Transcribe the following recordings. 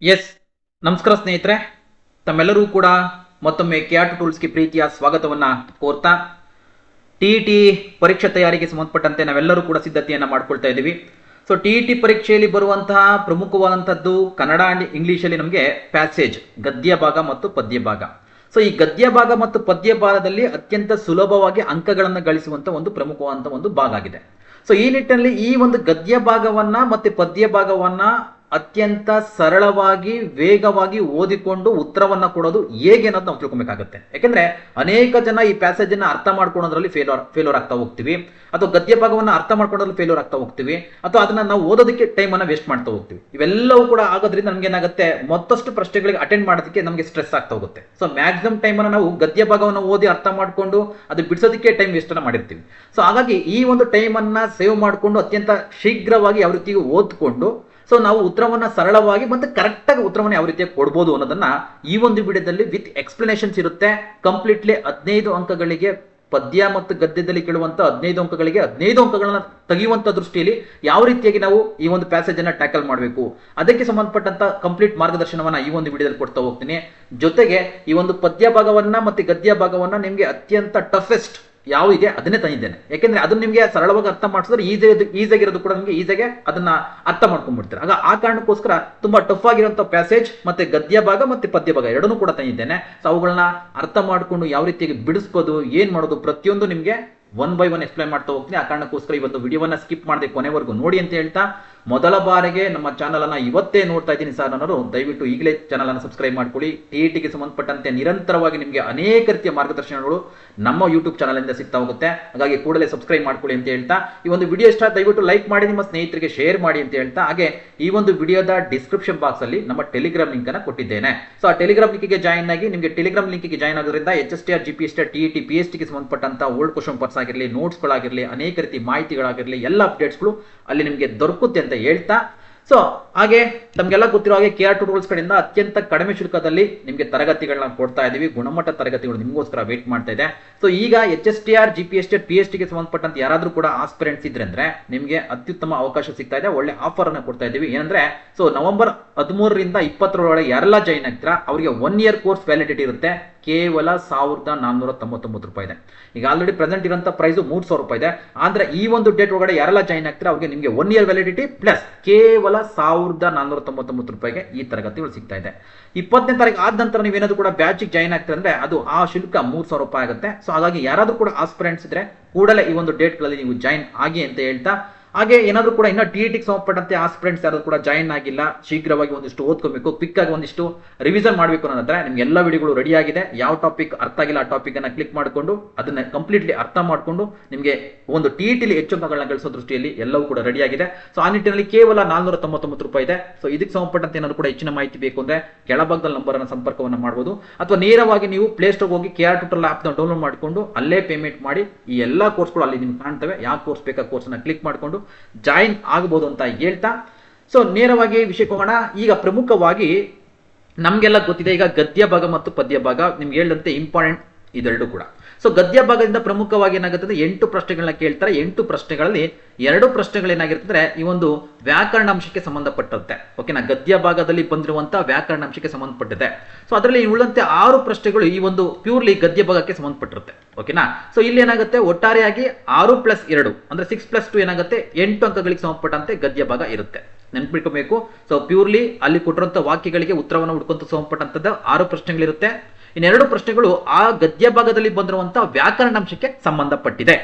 S, ನಮಸ್ಕಾರ ಸ್ನೇಹಿತರೆ, ತಮ್ಮೆಲ್ಲರೂ ಕೂಡ ಮತ್ತೊಮ್ಮೆ ಕೆಆರ್ ಟೂಲ್ಸ್ಗೆ ಪ್ರೀತಿಯ ಸ್ವಾಗತವನ್ನ ಕೋರ್ತಾ ಟಿ ಪರೀಕ್ಷಾ ತಯಾರಿಗೆ ಸಂಬಂಧಪಟ್ಟಂತೆ ನಾವೆಲ್ಲರೂ ಕೂಡ ಸಿದ್ಧತೆಯನ್ನು ಮಾಡ್ಕೊಳ್ತಾ ಇದ್ದೀವಿ. ಸೊ ಟಿ ಪರೀಕ್ಷೆಯಲ್ಲಿ ಬರುವಂತಹ ಪ್ರಮುಖವಾದಂಥದ್ದು ಕನ್ನಡ ಅಂಡ್ ಇಂಗ್ಲೀಷಲ್ಲಿ ನಮಗೆ ಪ್ಯಾಸೇಜ್, ಗದ್ಯ ಭಾಗ ಮತ್ತು ಪದ್ಯ ಭಾಗ. ಸೊ ಈ ಗದ್ಯ ಭಾಗ ಮತ್ತು ಪದ್ಯ ಭಾಗದಲ್ಲಿ ಅತ್ಯಂತ ಸುಲಭವಾಗಿ ಅಂಕಗಳನ್ನು ಗಳಿಸುವಂತ ಒಂದು ಪ್ರಮುಖವಾದಂಥ ಒಂದು ಭಾಗ ಆಗಿದೆ. ಸೊ ಈ ನಿಟ್ಟಿನಲ್ಲಿ ಈ ಒಂದು ಗದ್ಯ ಭಾಗವನ್ನ ಮತ್ತೆ ಪದ್ಯ ಭಾಗವನ್ನ ಅತ್ಯಂತ ಸರಳವಾಗಿ ವೇಗವಾಗಿ ಓದಿಕೊಂಡು ಉತ್ತರವನ್ನ ಕೊಡೋದು ಹೇಗೆ ಅನ್ನೋದು ನಾವು ತಿಳ್ಕೊಬೇಕಾಗುತ್ತೆ. ಯಾಕೆಂದ್ರೆ ಅನೇಕ ಜನ ಈ ಪ್ಯಾಸೇಜ್ ಅನ್ನ ಅರ್ಥ ಮಾಡ್ಕೊಳ್ಳೋದ್ರಲ್ಲಿ ಫೇಲ್ಯೂರ್ ಆಗ್ತಾ ಹೋಗ್ತೀವಿ, ಅಥವಾ ಗದ್ಯ ಭಾಗವನ್ನ ಅರ್ಥ ಮಾಡ್ಕೊಳ್ಳೋದ್ರಲ್ಲಿ ಫೇಲ್ಯೂರ್ ಆಗ್ತಾ ಹೋಗ್ತೀವಿ, ಅಥವಾ ಅದನ್ನ ನಾವು ಓದೋದಕ್ಕೆ ಟೈಮ್ ಅನ್ನ ವೇಸ್ಟ್ ಮಾಡ್ತಾ ಹೋಗ್ತೀವಿ. ಇವೆಲ್ಲವೂ ಕೂಡ ಆಗೋದ್ರಿಂದ ನಮ್ಗೆ ಏನಾಗುತ್ತೆ, ಮತ್ತಷ್ಟು ಪ್ರಶ್ನೆಗಳಿಗೆ ಅಟೆಂಡ್ ಮಾಡೋದಕ್ಕೆ ನಮಗೆ ಸ್ಟ್ರೆಸ್ ಆಗ್ತಾ ಹೋಗುತ್ತೆ. ಸೊ ಮ್ಯಾಕ್ಸಿಮಮ್ ಟೈಮ್ ಅನ್ನ ನಾವು ಗದ್ಯ ಭಾಗವನ್ನು ಓದಿ ಅರ್ಥ ಮಾಡ್ಕೊಂಡು ಅದು ಬಿಡಿಸೋದಕ್ಕೆ ಟೈಮ್ ವೇಸ್ಟ್ ಅನ್ನ ಮಾಡಿರ್ತೀವಿ. ಸೊ ಹಾಗಾಗಿ ಈ ಒಂದು ಟೈಮ್ ಅನ್ನ ಸೇವ್ ಮಾಡಿಕೊಂಡು ಅತ್ಯಂತ ಶೀಘ್ರವಾಗಿ ಯಾವ ರೀತಿ ಓದ್ಕೊಂಡು ಸೊ ನಾವು ಉತ್ತರವನ್ನ ಸರಳವಾಗಿ ಮತ್ತೆ ಕರೆಕ್ಟ್ ಆಗಿ ಉತ್ತರವನ್ನು ಯಾವ ರೀತಿಯಾಗಿ ಕೊಡ್ಬೋದು ಅನ್ನೋದನ್ನ ಈ ಒಂದು ವಿಡಿಯೋದಲ್ಲಿ ವಿತ್ ಎಕ್ಸ್ಪ್ಲನೇಷನ್ಸ್ ಇರುತ್ತೆ. ಕಂಪ್ಲೀಟ್ಲಿ 15 ಅಂಕಗಳಿಗೆ ಪದ್ಯ ಮತ್ತು ಗದ್ಯದಲ್ಲಿ ಕೇಳುವಂತ 15 ಅಂಕಗಳಿಗೆ 15 ಅಂಕಗಳನ್ನ ತೆಗೆಯುವಂತ ದೃಷ್ಟಿಯಲ್ಲಿ ಯಾವ ರೀತಿಯಾಗಿ ನಾವು ಈ ಒಂದು ಪ್ಯಾಸೇಜ್ ಅನ್ನ ಟ್ಯಾಕಲ್ ಮಾಡಬೇಕು, ಅದಕ್ಕೆ ಸಂಬಂಧಪಟ್ಟಂತ ಕಂಪ್ಲೀಟ್ ಮಾರ್ಗದರ್ಶನವನ್ನ ಈ ಒಂದು ವಿಡಿಯೋದಲ್ಲಿ ಕೊಡ್ತಾ ಹೋಗ್ತೀನಿ. ಜೊತೆಗೆ ಈ ಒಂದು ಪದ್ಯ ಭಾಗವನ್ನ ಮತ್ತೆ ಗದ್ಯ ಭಾಗವನ್ನ ನಿಮ್ಗೆ ಅತ್ಯಂತ ಟಫೆಸ್ಟ್ ಯಾವ ಇದೆ ಅದನ್ನೇ ತಂದಿದ್ದೇನೆ. ಯಾಕೆಂದ್ರೆ ಅದನ್ನ ನಿಮ್ಗೆ ಸರಳವಾಗಿ ಅರ್ಥ ಮಾಡಿಸಿದ್ರೆ ಈಸಿಯಾಗಿರೋದು ಕೂಡ ನಿಮ್ಗೆ ಈಸಿಯಾಗಿ ಅದನ್ನ ಅರ್ಥ ಮಾಡ್ಕೊಂಡ್ಬಿಡ್ತಾರೆ. ಆಗ ಆ ಕಾರಣಕ್ಕೋಸ್ಕರ ತುಂಬಾ ಟಫ್ ಆಗಿರುವಂತ ಪ್ಯಾಸೇಜ್ ಮತ್ತೆ ಗದ್ಯ ಭಾಗ ಮತ್ತೆ ಪದ್ಯ ಭಾಗ ಎರಡನ್ನೂ ಕೂಡ ತಂದಿದ್ದೇನೆ. ಸೊ ಅವುಗಳನ್ನ ಅರ್ಥ ಮಾಡ್ಕೊಂಡು ಯಾವ ರೀತಿಯಾಗಿ ಬಿಡಿಸ್ಬೋದು, ಏನ್ ಮಾಡೋದು, ಪ್ರತಿಯೊಂದು ನಿಮ್ಗೆ ಒನ್ ಬೈ ಒನ್ ಎಕ್ಸ್ಪ್ಲೈನ್ ಮಾಡ್ತಾ ಹೋಗ್ತೀನಿ. ಆ ಕಾರಣಕ್ಕೋಸ್ಕರ ಈ ಒಂದು ವಿಡಿಯೋವನ್ನ ಸ್ಕಿಪ್ ಮಾಡದೆ ಕೊನೆವರೆಗೂ ನೋಡಿ ಅಂತ ಹೇಳ್ತಾ, ಮೊದಲ ಬಾರಿಗೆ ನಮ್ಮ ಚಾನಲ್ ಅನ್ನ ಇವತ್ತೇ ನೋಡ್ತಾ ಇದ್ದೀನಿ ಸರ್ ಅನ್ನೋರು ದಯವಿಟ್ಟು ಈಗಲೇ ಚಾನಲ್ ಅನ್ನು ಸಬ್ಸ್ಕ್ರೈಬ್ ಮಾಡ್ಕೊಳ್ಳಿ. ಟಿಗೆ ಸಂಬಂಧಪಟ್ಟಂತೆ ನಿರಂತರವಾಗಿ ನಿಮಗೆ ಅನೇಕ ರೀತಿಯ ಮಾರ್ಗದರ್ಶನಗಳು ನಮ್ಮ ಯೂಟ್ಯೂಬ್ ಚಾನಲ್ ಇಂದ ಸಿಗ್ತಾ ಹೋಗುತ್ತೆ. ಹಾಗಾಗಿ ಕೂಡಲೇ ಸಬ್ಸ್ಕ್ರೈಬ್ ಮಾಡ್ಕೊಳ್ಳಿ ಅಂತ ಹೇಳ್ತಾ, ಈ ಒಂದು ವಿಡಿಯೋ ಇಷ್ಟ ದಯವಿಟ್ಟು ಲೈಕ್ ಮಾಡಿ, ನಿಮ್ಮ ಸ್ನೇಹಿತರಿಗೆ ಶೇರ್ ಮಾಡಿ ಅಂತ ಹೇಳ್ತಾ, ಹಾಗೆ ಈ ಒಂದು ವಿಡಿಯೋದ ಡಿಸ್ಕ್ರಿಪ್ಷನ್ ಬಾಕ್ಸ್ ಅಲ್ಲಿ ನಮ್ಮ ಟೆಲಿಗ್ರಾಮ್ ಲಿಂಕ್ ಅನ್ನ ಕೊಟ್ಟಿದ್ದೇನೆ. ಸೊ ಆ ಟೆಲಿಗ್ರಾಮ್ ಲಿಂಕ್ಗೆ ಜಾಯಿನ್ ಆಗಿ, ನಿಮಗೆ ಟೆಲಿಗ್ರಾಮ್ ಲಿಂಕ್ಗೆ ಜಾಯಿನ್ ಆಗೋದ್ರಿಂದ HSTR GPSTR TET PST ಗೆ ಸಂಬಂಧಪಟ್ಟಂತ ಓಲ್ಡ್ ಕ್ವಶನ್ ಪರ್ಸ್ ಆಗಿರಲಿ, ನೋಟ್ಸ್ಗಳಾಗಿರಲಿ, ಅನೇಕ ರೀತಿ ಮಾಹಿತಿಗಳಾಗಿರಲಿ, ಎಲ್ಲ ಅಪ್ಡೇಟ್ಸ್ಗಳು ಅಲ್ಲಿ ನಿಮಗೆ ದೊರಕುತ್ತೆ ಅಂತ ಹೇಳ್ತಾ, ಸೊ ಹಾಗೆ ನಮ್ಗೆಲ್ಲ ಗೊತ್ತಿರೋ ಹಾಗೆ ಕೆಆರ್ ಟೂಲ್ಸ್ ಕಡೆಯಿಂದ ಅತ್ಯಂತ ಕಡಿಮೆ ಶುಲ್ಕದಲ್ಲಿ ನಿಮಗೆ ತರಗತಿಗಳನ್ನ ಕೊಡ್ತಾ ಇದೀವಿ. ಗುಣಮಟ್ಟ ತರಗತಿಗಳು ನಿಮಗೋಸ್ಕರ ವೇಟ್ ಮಾಡ್ತಾ ಇದೆ. ಸೊ ಈಗ HSTR GPSTR PST ಗೆ ಸಂಬಂಧಪಟ್ಟಂತೆ ಯಾರಾದ್ರೂ ಕೂಡ ಆಸ್ಪಿರೆಂಟ್ಸ್ ಇದ್ರೆ ಅಂದ್ರೆ ನಿಮಗೆ ಅತ್ಯುತ್ತಮ ಅವಕಾಶ ಸಿಗ್ತಾ ಇದೆ, ಒಳ್ಳೆ ಆಫರ್ ಅನ್ನ ಕೊಡ್ತಾ ಇದೀವಿ. ಏನಂದ್ರೆ, ಸೊ ನವೆಂಬರ್ 13ರಿಂದ 20ರೊಳಗೆ ಯಾರೆಲ್ಲ ಜಾಯಿನ್ ಆಗ್ತೀರಾ ಅವರಿಗೆ 1 ಇಯರ್ ಕೋರ್ಸ್ ವ್ಯಾಲಿಡಿಟಿ ಇರುತ್ತೆ. ಕೇವಲ 1499 ರೂಪಾಯಿ ಇದೆ. ಈಗ ಆಲ್ರೆಡಿ ಪ್ರೆಸೆಂಟ್ ಇರುವಂತ ಪ್ರೈಸ್ 3000 ರೂಪಾಯಿ ಇದೆ. ಆದ್ರೆ ಈ ಒಂದು ಡೇಟ್ ಒಳಗಡೆ ಯಾರೆಲ್ಲ ಜಾಯಿನ್ ಆಗ್ತೀರಾ ಅವ್ರಿಗೆ ನಿಮಗೆ 1 ಇಯರ್ ವ್ಯಾಲಿಡಿಟಿ ಪ್ಲಸ್ ಕೇವಲ 1499 ರೂಪಾಯಿಗೆ ಈ ತರಗತಿಗಳು ಸಿಗ್ತಾ ಇದೆ. 20ನೇ ತಾರೀಕು ಆದ ನಂತರ ನೀವೇನಾದ್ರೂ ಕೂಡ ಬ್ಯಾಚ್ ಜಾಯಿನ್ ಆಗ್ತೀರಾ ಅಂದ್ರೆ ಅದು ಆ ಶುಲ್ಕ 3000 ರೂಪಾಯಿ ಆಗುತ್ತೆ. ಸೊ ಹಾಗಾಗಿ ಯಾರಾದ್ರೂ ಕೂಡ ಆಸ್ಪಿರೆಂಟ್ಸ್ ಇದ್ರೆ ಕೂಡಲೇ ಈ ಒಂದು ಡೇಟ್ಗಳಲ್ಲಿ ನೀವು ಜಾಯಿನ್ ಆಗಿ ಅಂತ ಹೇಳ್ತಾ, ಹಾಗೆ ಏನಾದ್ರೂ ಕೂಡ ಇನ್ನ ಟಿಗೆ ಸಂಬಂಧಪಟ್ಟಂತೆ ಆಸ್ಪಿರೆಂಟ್ಸ್ ಯಾರು ಕೂಡ ಜಾಯಿನ್ ಆಗಿಲ್ಲ, ಶೀಘ್ರವಾಗಿ ಒಂದಿಷ್ಟು ಓದ್ಕೋಬೇಕು, ಕ್ವಿಕ್ ಆಗಿ ಒಂದಿಷ್ಟು ರಿವಿಷನ್ ಮಾಡಬೇಕು ಅನ್ನೋದ್ರೆ ನಿಮ್ಗೆ ಎಲ್ಲ ವಿಡಿಯೋಗಳು ರೆಡಿ ಆಗಿದೆ. ಯಾವ ಟಾಪಿಕ್ ಅರ್ಥ ಆಗಿಲ್ಲ ಆ ಟಾಪಿಕ್ ಅನ್ನ ಕ್ಲಿಕ್ ಮಾಡಿಕೊಂಡು ಅದನ್ನ ಕಂಪ್ಲೀಟ್ಲಿ ಅರ್ಥ ಮಾಡ್ಕೊಂಡು ನಿಮಗೆ ಒಂದು ಟಿಲಿ ಹೆಚ್ಚು ಅಂಕಗಳನ್ನ ಗಳಿಸೋ ದೃಷ್ಟಿಯಲ್ಲಿ ಎಲ್ಲವೂ ಕೂಡ ರೆಡಿ ಆಗಿದೆ. ಸೊ ಆ ನಿಟ್ಟಿನಲ್ಲಿ ಕೇವಲ 499 ರೂಪಾಯಿ ಇದೆ. ಸೊ ಇದಕ್ಕೆ ಸಂಬಂಧಪಟ್ಟಂತೆ ಏನಾದ್ರು ಕೂಡ ಹೆಚ್ಚಿನ ಮಾಹಿತಿ ಬೇಕು ಅಂದ್ರೆ ಕೆಳಭಾಗದಲ್ಲಿ ನಂಬರ್ ಅನ್ನ ಸಂಪರ್ಕವನ್ನ ಮಾಡಬಹುದು, ಅಥವಾ ನೇರವಾಗಿ ನೀವು ಪ್ಲೇ ಸ್ಟೋರ್ ಹೋಗಿ ಕೆಆರ್ ಟ್ಯೂಟೋರಿಯಲ್ ಆಪ್ ನ ಡೌನ್ಲೋಡ್ ಮಾಡಿಕೊಂಡು ಅಲ್ಲೇ ಪೇಮೆಂಟ್ ಮಾಡಿ ಈ ಎಲ್ಲಾ ಕೋರ್ಸ್ಗಳು ಅಲ್ಲಿ ನಿಮ್ಗೆ ಕಾಣ್ತವೆ. ಯಾವ ಕೋರ್ಸ್ ಬೇಕಾ ಕೋರ್ಸ್ ಅನ್ನ ಕ್ಲಿಕ್ ಮಾಡಿಕೊಂಡು ಜಾಯಿನ್ ಆಗಬಹುದು ಅಂತ ಹೇಳ್ತಾ, ಸೊ ನೇರವಾಗಿ ವಿಷಯಕ್ಕೆ ಹೋಗೋಣ. ಈಗ ಪ್ರಮುಖವಾಗಿ ನಮ್ಗೆಲ್ಲ ಗೊತ್ತಿದೆ, ಈಗ ಗದ್ಯ ಭಾಗ ಮತ್ತು ಪದ್ಯ ಭಾಗ ನಿಮ್ಗೆ ಹೇಳಿದಂತೆ ಇಂಪಾರ್ಟೆಂಟ್ ಇದೆರಡು ಕೂಡ. ಸೊ ಗದ್ಯ ಭಾಗದಿಂದ ಪ್ರಮುಖವಾಗಿ ಏನಾಗುತ್ತದೆ, 8 ಪ್ರಶ್ನೆಗಳನ್ನ ಕೇಳ್ತಾರೆ. 8 ಪ್ರಶ್ನೆಗಳಲ್ಲಿ 2 ಪ್ರಶ್ನೆಗಳು ಏನಾಗಿರ್ತದೆ, ಈ ಒಂದು ವ್ಯಾಕರಣಾಂಶಕ್ಕೆ ಸಂಬಂಧಪಟ್ಟಂತೆ. ಓಕೆನಾ, ಗದ್ಯ ಭಾಗದಲ್ಲಿ ಬಂದಿರುವಂತಹ ವ್ಯಾಕರಣಾಂಶಕ್ಕೆ ಸಂಬಂಧಪಟ್ಟಿದೆ. ಸೊ ಅದರಲ್ಲಿ ಉಳಿದಂತೆ 6 ಪ್ರಶ್ನೆಗಳು ಈ ಒಂದು ಪ್ಯೂರ್ಲಿ ಗದ್ಯ ಭಾಗಕ್ಕೆ ಸಂಬಂಧಪಟ್ಟಿರುತ್ತೆ. ಓಕೆನಾ, ಸೊ ಇಲ್ಲಿ ಏನಾಗುತ್ತೆ, ಒಟ್ಟಾರೆಯಾಗಿ 6+2 ಅಂದ್ರೆ 6+2 ಏನಾಗುತ್ತೆ, 8 ಅಂಕಗಳಿಗೆ ಸಂಬಂಧಪಟ್ಟಂತೆ ಗದ್ಯ ಭಾಗ ಇರುತ್ತೆ. ನೆನ್ಪಿಟ್ಕೋಬೇಕು. ಸೊ ಪ್ಯೂರ್ಲಿ ಅಲ್ಲಿ ಕೊಟ್ಟಿರುವಂತಹ ವಾಕ್ಯಗಳಿಗೆ ಉತ್ತರವನ್ನು ಹುಡ್ಕೊಂತ ಸಂಬಂಧಪಟ್ಟಂತದ್ದು 6 ಪ್ರಶ್ನೆಗಳಿರುತ್ತೆ. ಇನ್ನೆರಡು ಪ್ರಶ್ನೆಗಳು ಆ ಗದ್ಯ ಭಾಗದಲ್ಲಿ ಬಂದಿರುವಂತಹ ವ್ಯಾಕರಣಾಂಶಕ್ಕೆ ಸಂಬಂಧಪಟ್ಟಿದೆ.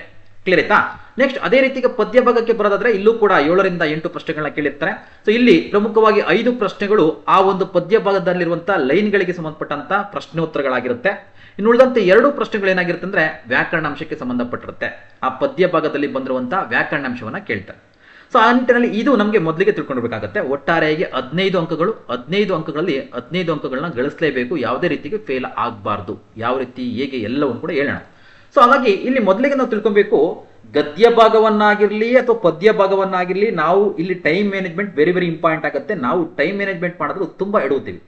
ಕ್ಲಿಯರ್ ಆಯ್ತಾ? ನೆಕ್ಸ್ಟ್ ಅದೇ ರೀತಿಗೆ ಪದ್ಯ ಭಾಗಕ್ಕೆ ಬರೋದಾದ್ರೆ ಇಲ್ಲೂ ಕೂಡ 7ರಿಂದ 8 ಪ್ರಶ್ನೆಗಳನ್ನ ಕೇಳಿರ್ತಾರೆ. ಸೊ ಇಲ್ಲಿ ಪ್ರಮುಖವಾಗಿ 5 ಪ್ರಶ್ನೆಗಳು ಆ ಒಂದು ಪದ್ಯ ಭಾಗದಲ್ಲಿರುವಂತಹ ಲೈನ್ಗಳಿಗೆ ಸಂಬಂಧಪಟ್ಟಂತ ಪ್ರಶ್ನೋತ್ತರಗಳಾಗಿರುತ್ತೆ. ಇನ್ನು ಉಳಿದಂತೆ 2 ಪ್ರಶ್ನೆಗಳು ಏನಾಗಿರುತ್ತೆ ಅಂದ್ರೆ ವ್ಯಾಕರಣಾಂಶಕ್ಕೆ ಸಂಬಂಧಪಟ್ಟಿರುತ್ತೆ. ಆ ಪದ್ಯ ಭಾಗದಲ್ಲಿ ಬಂದಿರುವಂತಹ ವ್ಯಾಕರಣಾಂಶವನ್ನ ಕೇಳ್ತಾರೆ. ಸೊ ಆ ನಿಟ್ಟಿನಲ್ಲಿ ಇದು ನಮಗೆ ಮೊದಲಿಗೆ ತಿಳ್ಕೊಂಡಿರ್ಬೇಕಾಗತ್ತೆ. ಒಟ್ಟಾರೆಯಾಗಿ 15 ಅಂಕಗಳು, 15 ಅಂಕಗಳಲ್ಲಿ 15 ಅಂಕಗಳನ್ನ ಗಳಿಸಲೇಬೇಕು. ಯಾವುದೇ ರೀತಿಗೆ ಫೇಲ್ ಆಗಬಾರ್ದು. ಯಾವ ರೀತಿ ಹೇಗೆ ಎಲ್ಲವನ್ನು ಕೂಡ ಹೇಳೋಣ. ಸೊ ಹಾಗಾಗಿ ಇಲ್ಲಿ ಮೊದಲಿಗೆ ನಾವು ತಿಳ್ಕೊಬೇಕು, ಗದ್ಯ ಭಾಗವನ್ನಾಗಿರ್ಲಿ ಅಥವಾ ಪದ್ಯ ಭಾಗವನ್ನಾಗಿರ್ಲಿ, ನಾವು ಇಲ್ಲಿ time management very very important ಆಗುತ್ತೆ. ನಾವು ಟೈಮ್ ಮ್ಯಾನೇಜ್ಮೆಂಟ್ ಮಾಡಿದ್ರೆ ತುಂಬಾ ಎಡುತ್ತೀವಿ.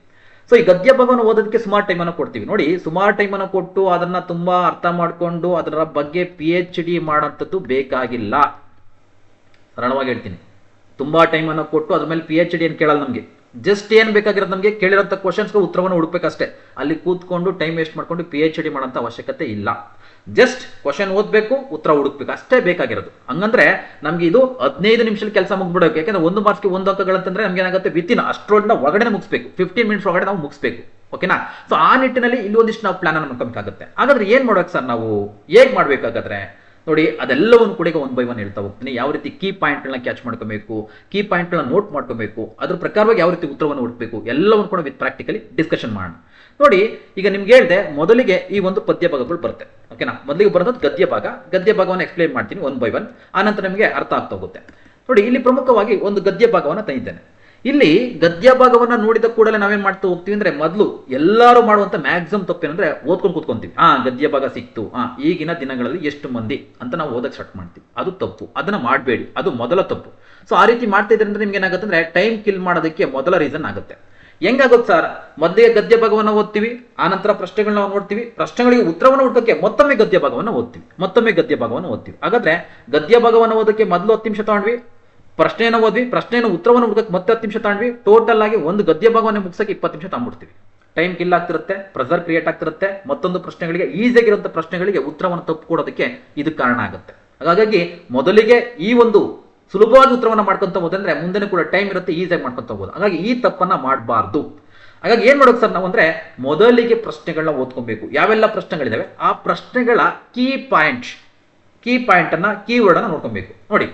ಸೊ ಈ ಗದ್ಯ ಭಾಗವನ್ನು ಓದೋದಕ್ಕೆ ಸುಮಾರು ಟೈಮ್ ಅನ್ನು ಕೊಡ್ತೀವಿ. ನೋಡಿ, ಸುಮಾರು ಟೈಮ್ ಅನ್ನು ಕೊಟ್ಟು ಅದನ್ನ ತುಂಬಾ ಅರ್ಥ ಮಾಡ್ಕೊಂಡು ಅದರ ಬಗ್ಗೆ PhD ಮಾಡೋಂಥದ್ದು ಬೇಕಾಗಿಲ್ಲ. ಸರಳವಾಗಿ ಹೇಳ್ತೀನಿ, ತುಂಬಾ ಟೈಮ್ ಅನ್ನು ಕೊಟ್ಟು ಅದ್ರ ಮೇಲೆ PhD ಏನು ಕೇಳಲ್ಲ ನಮಗೆ. ಜಸ್ಟ್ ಏನ್ ಬೇಕಾಗಿರೋದು ನಮಗೆ ಕೇಳಿರೋಂಥ ಕ್ವಶನ್ಸ್ಗೆ ಉತ್ತರವನ್ನು ಹುಡುಕ್ಬೇಕಷ್ಟೇ. ಅಲ್ಲಿ ಕೂತ್ಕೊಂಡು ಟೈಮ್ ವೇಸ್ಟ್ ಮಾಡ್ಕೊಂಡು PhD ಮಾಡೋಂಥ ಅವಶ್ಯಕತೆ ಇಲ್ಲ. ಜಸ್ಟ್ ಕ್ವಶನ್ ಓದಬೇಕು, ಉತ್ತರ ಹುಡುಕ್ಬೇಕು, ಅಷ್ಟೇ ಬೇಕಾಗಿರೋದು. ಹಂಗಂದ್ರೆ ನಮ್ಗೆ ಇದು 15 ನಿಮಿಷದಲ್ಲಿ ಕೆಲಸ ಮುಗ್ಬಿಡಬೇಕು. ಯಾಕಂದ್ರೆ 1 ಮಾರ್ಕ್ಸ್ಗೆ 1 ಅಂಕಗಳಂತಂದ್ರೆ ನಮ್ಗೆ ಏನಾಗುತ್ತೆ, ವಿತಿನ್ ಅಷ್ಟರೊಳಗೆ ಒಳಗಡೆ ಮುಗಿಸ್ಬೇಕು, 15 ಮಿನಿಟ್ಸ್ ಒಳಗಡೆ ನಾವು ಮುಗಿಸ್ಬೇಕು. ಓಕೆನಾ? ಸೊ ಆ ನಿಟ್ಟಿನಲ್ಲಿ ಇಲ್ಲಿ ಒಂದಿಷ್ಟು ನಾವು ಪ್ಲಾನ್ ಅನ್ನು ಮಾಡ್ಕೋಬೇಕಾಗುತ್ತೆ. ಹಾಗಾದ್ರೆ ಏನ್ ಮಾಡ್ಬೇಕು ಸರ್, ನಾವು ಹೇಗ್ ಮಾಡ್ಬೇಕಾಗಾದ್ರೆ ನೋಡಿ, ಅದೆಲ್ಲವನ್ನು ಕೂಡ ಈಗ 1 by 1 ಹೇಳ್ತಾ ಹೋಗ್ತೀನಿ. ಯಾವ ರೀತಿ ಕೀ ಪಾಯಿಂಟ್ಗಳನ್ನ ಕ್ಯಾಚ್ ಮಾಡ್ಕೋಬೇಕು, ಕೀ ಪಾಯಿಂಟ್ಗಳನ್ನ ನೋಟ್ ಮಾಡ್ಕೋಬೇಕು, ಅದ್ರ ಪ್ರಕಾರವಾಗಿ ಯಾವ ರೀತಿ ಉತ್ತರವನ್ನು ಹುಡುಕಬೇಕು, ಎಲ್ಲವನ್ನು ಕೂಡ ವಿತ್ ಪ್ರಾಕ್ಟಿಕಲಿ ಡಿಸ್ಕಷನ್ ಮಾಡೋಣ. ನೋಡಿ, ಈಗ ನಿಮ್ಗೆ ಹೇಳಿದೆ ಮೊದಲಿಗೆ ಈ ಒಂದು ಪದ್ಯ ಭಾಗಗಳು ಬರುತ್ತೆ. ಓಕೆನಾ? ಮೊದಲಿಗೆ ಬರೋದು ಗದ್ಯ ಭಾಗ. ಗದ್ಯ ಭಾಗವನ್ನು ಎಕ್ಸ್ಪ್ಲೈನ್ ಮಾಡ್ತೀನಿ 1 by 1. ಆನಂತರ ನಿಮಗೆ ಅರ್ಥ ಆಗ್ತಾ ಹೋಗುತ್ತೆ. ನೋಡಿ, ಇಲ್ಲಿ ಪ್ರಮುಖವಾಗಿ ಒಂದು ಗದ್ಯ ಭಾಗವನ್ನು ತಂದಿದ್ದೇನೆ. ಇಲ್ಲಿ ಗದ್ಯ ಭಾಗವನ್ನ ನೋಡಿದ ಕೂಡಲೇ ನಾವೇನ್ ಮಾಡ್ತಾ ಹೋಗ್ತೀವಿ ಅಂದ್ರೆ, ಮೊದಲು ಎಲ್ಲರೂ ಮಾಡುವಂತ ಮ್ಯಾಕ್ಸಿಮಮ್ ತಪ್ಪೇನಂದ್ರೆ ಓದ್ಕೊಂಡು ಕೂತ್ಕೊಂತೀವಿ. ಗದ್ಯ ಭಾಗ ಸಿಕ್ತು, ಈಗಿನ ದಿನಗಳಲ್ಲಿ ಎಷ್ಟು ಮಂದಿ ಅಂತ ನಾವು ಓದಕ್ಕೆ ಸ್ಟಾರ್ಟ್ ಮಾಡ್ತೀವಿ. ಅದು ತಪ್ಪು, ಅದನ್ನ ಮಾಡಬೇಡಿ, ಅದು ಮೊದಲ ತಪ್ಪು. ಸೊ ಆ ರೀತಿ ಮಾಡ್ತಾ ಇದ್ರೆ ಅಂದ್ರೆ ನಿಮ್ಗೆ ಏನಾಗುತ್ತೆ ಅಂದ್ರೆ ಟೈಮ್ ಕಿಲ್ ಮಾಡೋದಕ್ಕೆ ಮೊದಲ ರೀಸನ್ ಆಗುತ್ತೆ. ಹೆಂಗಾಗುತ್ತೆ ಸರ್, ಮೊದಲಿಗೆ ಗದ್ಯ ಭಾಗವನ್ನು ಓದ್ತೀವಿ, ಆನಂತರ ಪ್ರಶ್ನೆಗಳನ್ನ ನೋಡ್ತೀವಿ, ಪ್ರಶ್ನೆಗಳಿಗೆ ಉತ್ತರವನ್ನು ಹುಡುಕಕ್ಕೆ ಮತ್ತೊಮ್ಮೆ ಗದ್ಯ ಭಾಗವನ್ನು ಓದ್ತೀವಿ. ಹಾಗಾದ್ರೆ ಗದ್ಯ ಭಾಗವನ್ನು ಓದಕ್ಕೆ ಮೊದಲು 10 ನಿಮಿಷ ತಗೊಂಡ್ವಿ, ಪ್ರಶ್ನೆಯನ್ನು ಓದ್ವಿ, ಪ್ರಶ್ನೆಯನ್ನು ಉತ್ತರವನ್ನು ಹುಡುಕಕ್ಕೆ ಮತ್ತೆ 10 ನಿಮಿಷ ತಗೊಂಡ್ವಿ. ಟೋಟಲ್ ಆಗಿ ಒಂದು ಗದ್ಯ ಭಾಗವನ್ನು ಮುಗಿಸಕ್ಕೆ 20 ನಿಮಿಷ ತಗೊಂಡ್ಬಿಡ್ತೀವಿ. ಟೈಮ್ ಕಿಲ್ ಆಗ್ತಿರುತ್ತೆ, ಪ್ರೆಸರ್ ಕ್ರಿಯೇಟ್ ಆಗ್ತಿರುತ್ತೆ. ಮತ್ತೊಂದು ಪ್ರಶ್ನೆಗಳಿಗೆ, ಈಸಿಯಾಗಿರುವಂತಹ ಪ್ರಶ್ನೆಗಳಿಗೆ ಉತ್ತರವನ್ನು ತಪ್ಪು ಕೊಡೋದಕ್ಕೆ ಇದು ಕಾರಣ ಆಗುತ್ತೆ. ಹಾಗಾಗಿ ಮೊದಲಿಗೆ ಈ ಒಂದು ಸುಲಭವಾಗಿ ಉತ್ತರವನ್ನು ಮಾಡ್ಕೊಂತ ಹೋದಂದ್ರೆ ಮುಂದೆ ಕೂಡ ಟೈಮ್ ಇರುತ್ತೆ, ಈಸಿಯಾಗಿ ಮಾಡ್ಕೊಂತ ಹೋಗೋದು. ಹಾಗಾಗಿ ಈ ತಪ್ಪನ್ನ ಮಾಡಬಾರ್ದು. ಹಾಗಾಗಿ ಏನ್ ಮಾಡೋದು ಸರ್ ನಾವು ಅಂದ್ರೆ, ಮೊದಲಿಗೆ ಪ್ರಶ್ನೆಗಳನ್ನ ಓದ್ಕೊಬೇಕು. ಯಾವೆಲ್ಲ ಪ್ರಶ್ನೆಗಳಿದಾವೆ ಆ ಪ್ರಶ್ನೆಗಳ ಕೀ ಪಾಯಿಂಟ್ ಅನ್ನ, ಕೀವರ್ಡ್ ಅನ್ನ ನೋಡ್ಕೊಬೇಕು. ನೋಡಿ,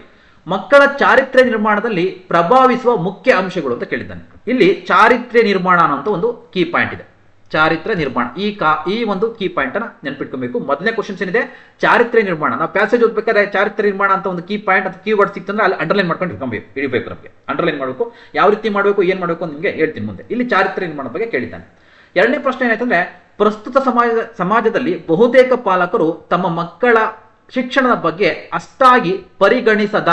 ಮಕ್ಕಳ ಚಾರಿತ್ರ್ಯ ನಿರ್ಮಾಣದಲ್ಲಿ ಪ್ರಭಾವಿಸುವ ಮುಖ್ಯ ಅಂಶಗಳು ಅಂತ ಕೇಳಿದ್ದಾನೆ. ಇಲ್ಲಿ ಚಾರಿತ್ರ್ಯ ನಿರ್ಮಾಣ ಅನ್ನೋ ಒಂದು ಕೀ ಪಾಯಿಂಟ್ ಇದೆ. ಚಾರಿತ್ರ್ಯ ನಿರ್ಮಾಣ, ಈ ಒಂದು ಕೀ ಪಾಯಿಂಟ್ ಅನ್ನ ನೆನ್ಪಿಟ್ಕೊಬೇಕು. ಮೊದಲನೇ ಕ್ವಶನ್ಸ್ ಏನಿದೆ, ಚಾರಿತ್ರ್ಯ ನಿರ್ಮಾಣ. ನಾವು ಪ್ಯಾಸೇಜ್ ಓದ್ಬೇಕಾದ್ರೆ ಚಾರಿತ್ರ್ಯ ನಿರ್ಮಾಣ ಅಂತ ಒಂದು ಕೀ ಪಾಯಿಂಟ್ ಅಥವಾ ಕೀವರ್ಡ್ ಸಿಕ್ತಂದ್ರೆ ಅಲ್ಲಿ ಅಂಡರ್ಲೈನ್ ಮಾಡ್ಕೊಂಡು ಇಡಬೇಕು. ನಮಗೆ ಅಂಡರ್ಲೈನ್ ಮಾಡಬೇಕು, ಯಾವ ರೀತಿ ಮಾಡಬೇಕು, ಏನ್ ಮಾಡಬೇಕು ಅಂತ ನಿಮಗೆ ಹೇಳ್ತೀನಿ ಮುಂದೆ. ಇಲ್ಲಿ ಚಾರಿತ್ರ್ಯ ನಿರ್ಮಾಣ ಬಗ್ಗೆ ಕೇಳಿದ್ದಾನೆ. ಎರಡನೇ ಪ್ರಶ್ನೆ ಏನಾಯ್ತಂದ್ರೆ, ಪ್ರಸ್ತುತ ಸಮಾಜದಲ್ಲಿ ಬಹುತೇಕ ಪಾಲಕರು ತಮ್ಮ ಮಕ್ಕಳ ಶಿಕ್ಷಣದ ಬಗ್ಗೆ ಅಷ್ಟಾಗಿ ಪರಿಗಣಿಸದ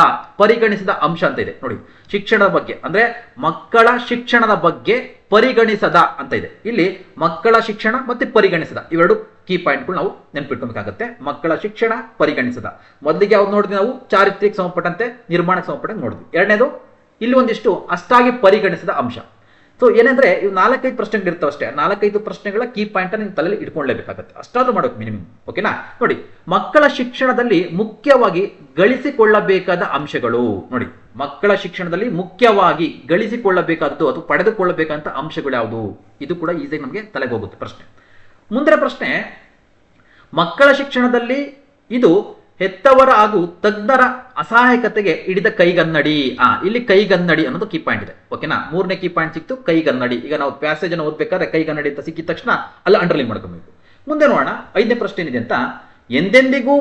ಅಂಶ ಅಂತ ಇದೆ. ನೋಡಿ, ಶಿಕ್ಷಣದ ಬಗ್ಗೆ ಅಂದ್ರೆ ಮಕ್ಕಳ ಶಿಕ್ಷಣದ ಬಗ್ಗೆ ಪರಿಗಣಿಸದ ಅಂತ ಇದೆ. ಇಲ್ಲಿ ಮಕ್ಕಳ ಶಿಕ್ಷಣ ಮತ್ತೆ ಪರಿಗಣಿಸದ ಇವೆರಡು ಕೀ ಪಾಯಿಂಟ್ಗಳು ನಾವು ನೆನ್ಪಿಟ್ಕೊಬೇಕಾಗತ್ತೆ. ಮಕ್ಕಳ ಶಿಕ್ಷಣ, ಪರಿಗಣಿಸದ. ಮೊದಲಿಗೆ ಯಾವ್ದು ನೋಡಿದ್ವಿ ನಾವು, ಚಾರಿತ್ರ್ಯಕ್ಕೆ ಸಂಬಂಧಪಟ್ಟಂತೆ, ನಿರ್ಮಾಣಕ್ಕೆ ಸಂಬಂಧಪಟ್ಟಂತೆ ನೋಡಿದ್ವಿ. ಎರಡನೇದು ಇಲ್ಲಿ ಒಂದಿಷ್ಟು ಅಷ್ಟಾಗಿ ಪರಿಗಣಿಸದ ಅಂಶ. ಸೊ ಏನಂದ್ರೆ ಇವು 4-5 ಪ್ರಶ್ನೆಗಳು ಇರ್ತಾವೆ ಅಷ್ಟೇ. 4-5 ಪ್ರಶ್ನೆಗಳ ಕೀ ಪಾಯಿಂಟ್ ನಿಮ್ಮ ತಲೆಯಲ್ಲಿ ಇಟ್ಕೊಳ್ಳೇಬೇಕಾಗುತ್ತೆ. ಅಷ್ಟಾದ್ರೂ ಮಾಡೋಕೆ ಮಿನಿಮಮ್. ಓಕೆನಾ? ನೋಡಿ, ಮಕ್ಕಳ ಶಿಕ್ಷಣದಲ್ಲಿ ಮುಖ್ಯವಾಗಿ ಗಳಿಸಿಕೊಳ್ಳಬೇಕಾದ ಅಂಶಗಳು. ನೋಡಿ, ಮಕ್ಕಳ ಶಿಕ್ಷಣದಲ್ಲಿ ಮುಖ್ಯವಾಗಿ ಗಳಿಸಿಕೊಳ್ಳಬೇಕಾದದ್ದು ಅಥವಾ ಪಡೆದುಕೊಳ್ಳಬೇಕಾದಂತ ಅಂಶಗಳು ಯಾವುದು, ಇದು ಕೂಡ ಈಸಿಯಾಗಿ ನಮಗೆ ತಲೆಗೆ ಹೋಗುತ್ತೆ ಪ್ರಶ್ನೆ. ಮುಂದಿನ ಪ್ರಶ್ನೆ, ಮಕ್ಕಳ ಶಿಕ್ಷಣದಲ್ಲಿ ಇದು ಹೆತ್ತವರ ಹಾಗೂ ತಜ್ಞರ ಅಸಹಾಯಕತೆಗೆ ಹಿಡಿದ ಕೈಗನ್ನಡಿ. ಇಲ್ಲಿ ಕೈಗನ್ನಡಿ ಅನ್ನೋದು ಕೀ ಪಾಯಿಂಟ್ ಇದೆ. ಓಕೆನಾ? ಮೂರನೇ ಕೀ ಪಾಯಿಂಟ್ ಸಿಕ್ತು, ಕೈಗನ್ನಡಿ. ಈಗ ನಾವು ಪ್ಯಾಸೇಜ್ ಅನ್ನು ಓದ್ಬೇಕಾದ್ರೆ ಕೈಗನ್ನಡಿ ಅಂತ ಸಿಕ್ಕಿದ ತಕ್ಷಣ ಅಲ್ಲಿ ಅಂಡರ್ಲೈನ್ ಮಾಡ್ಕೊಬೇಕು. ಮುಂದೆ ನೋಡೋಣ, 5ನೇ ಪ್ರಶ್ನೆ ಏನಿದೆ ಅಂತ. ಎಂದೆಂದಿಗೂ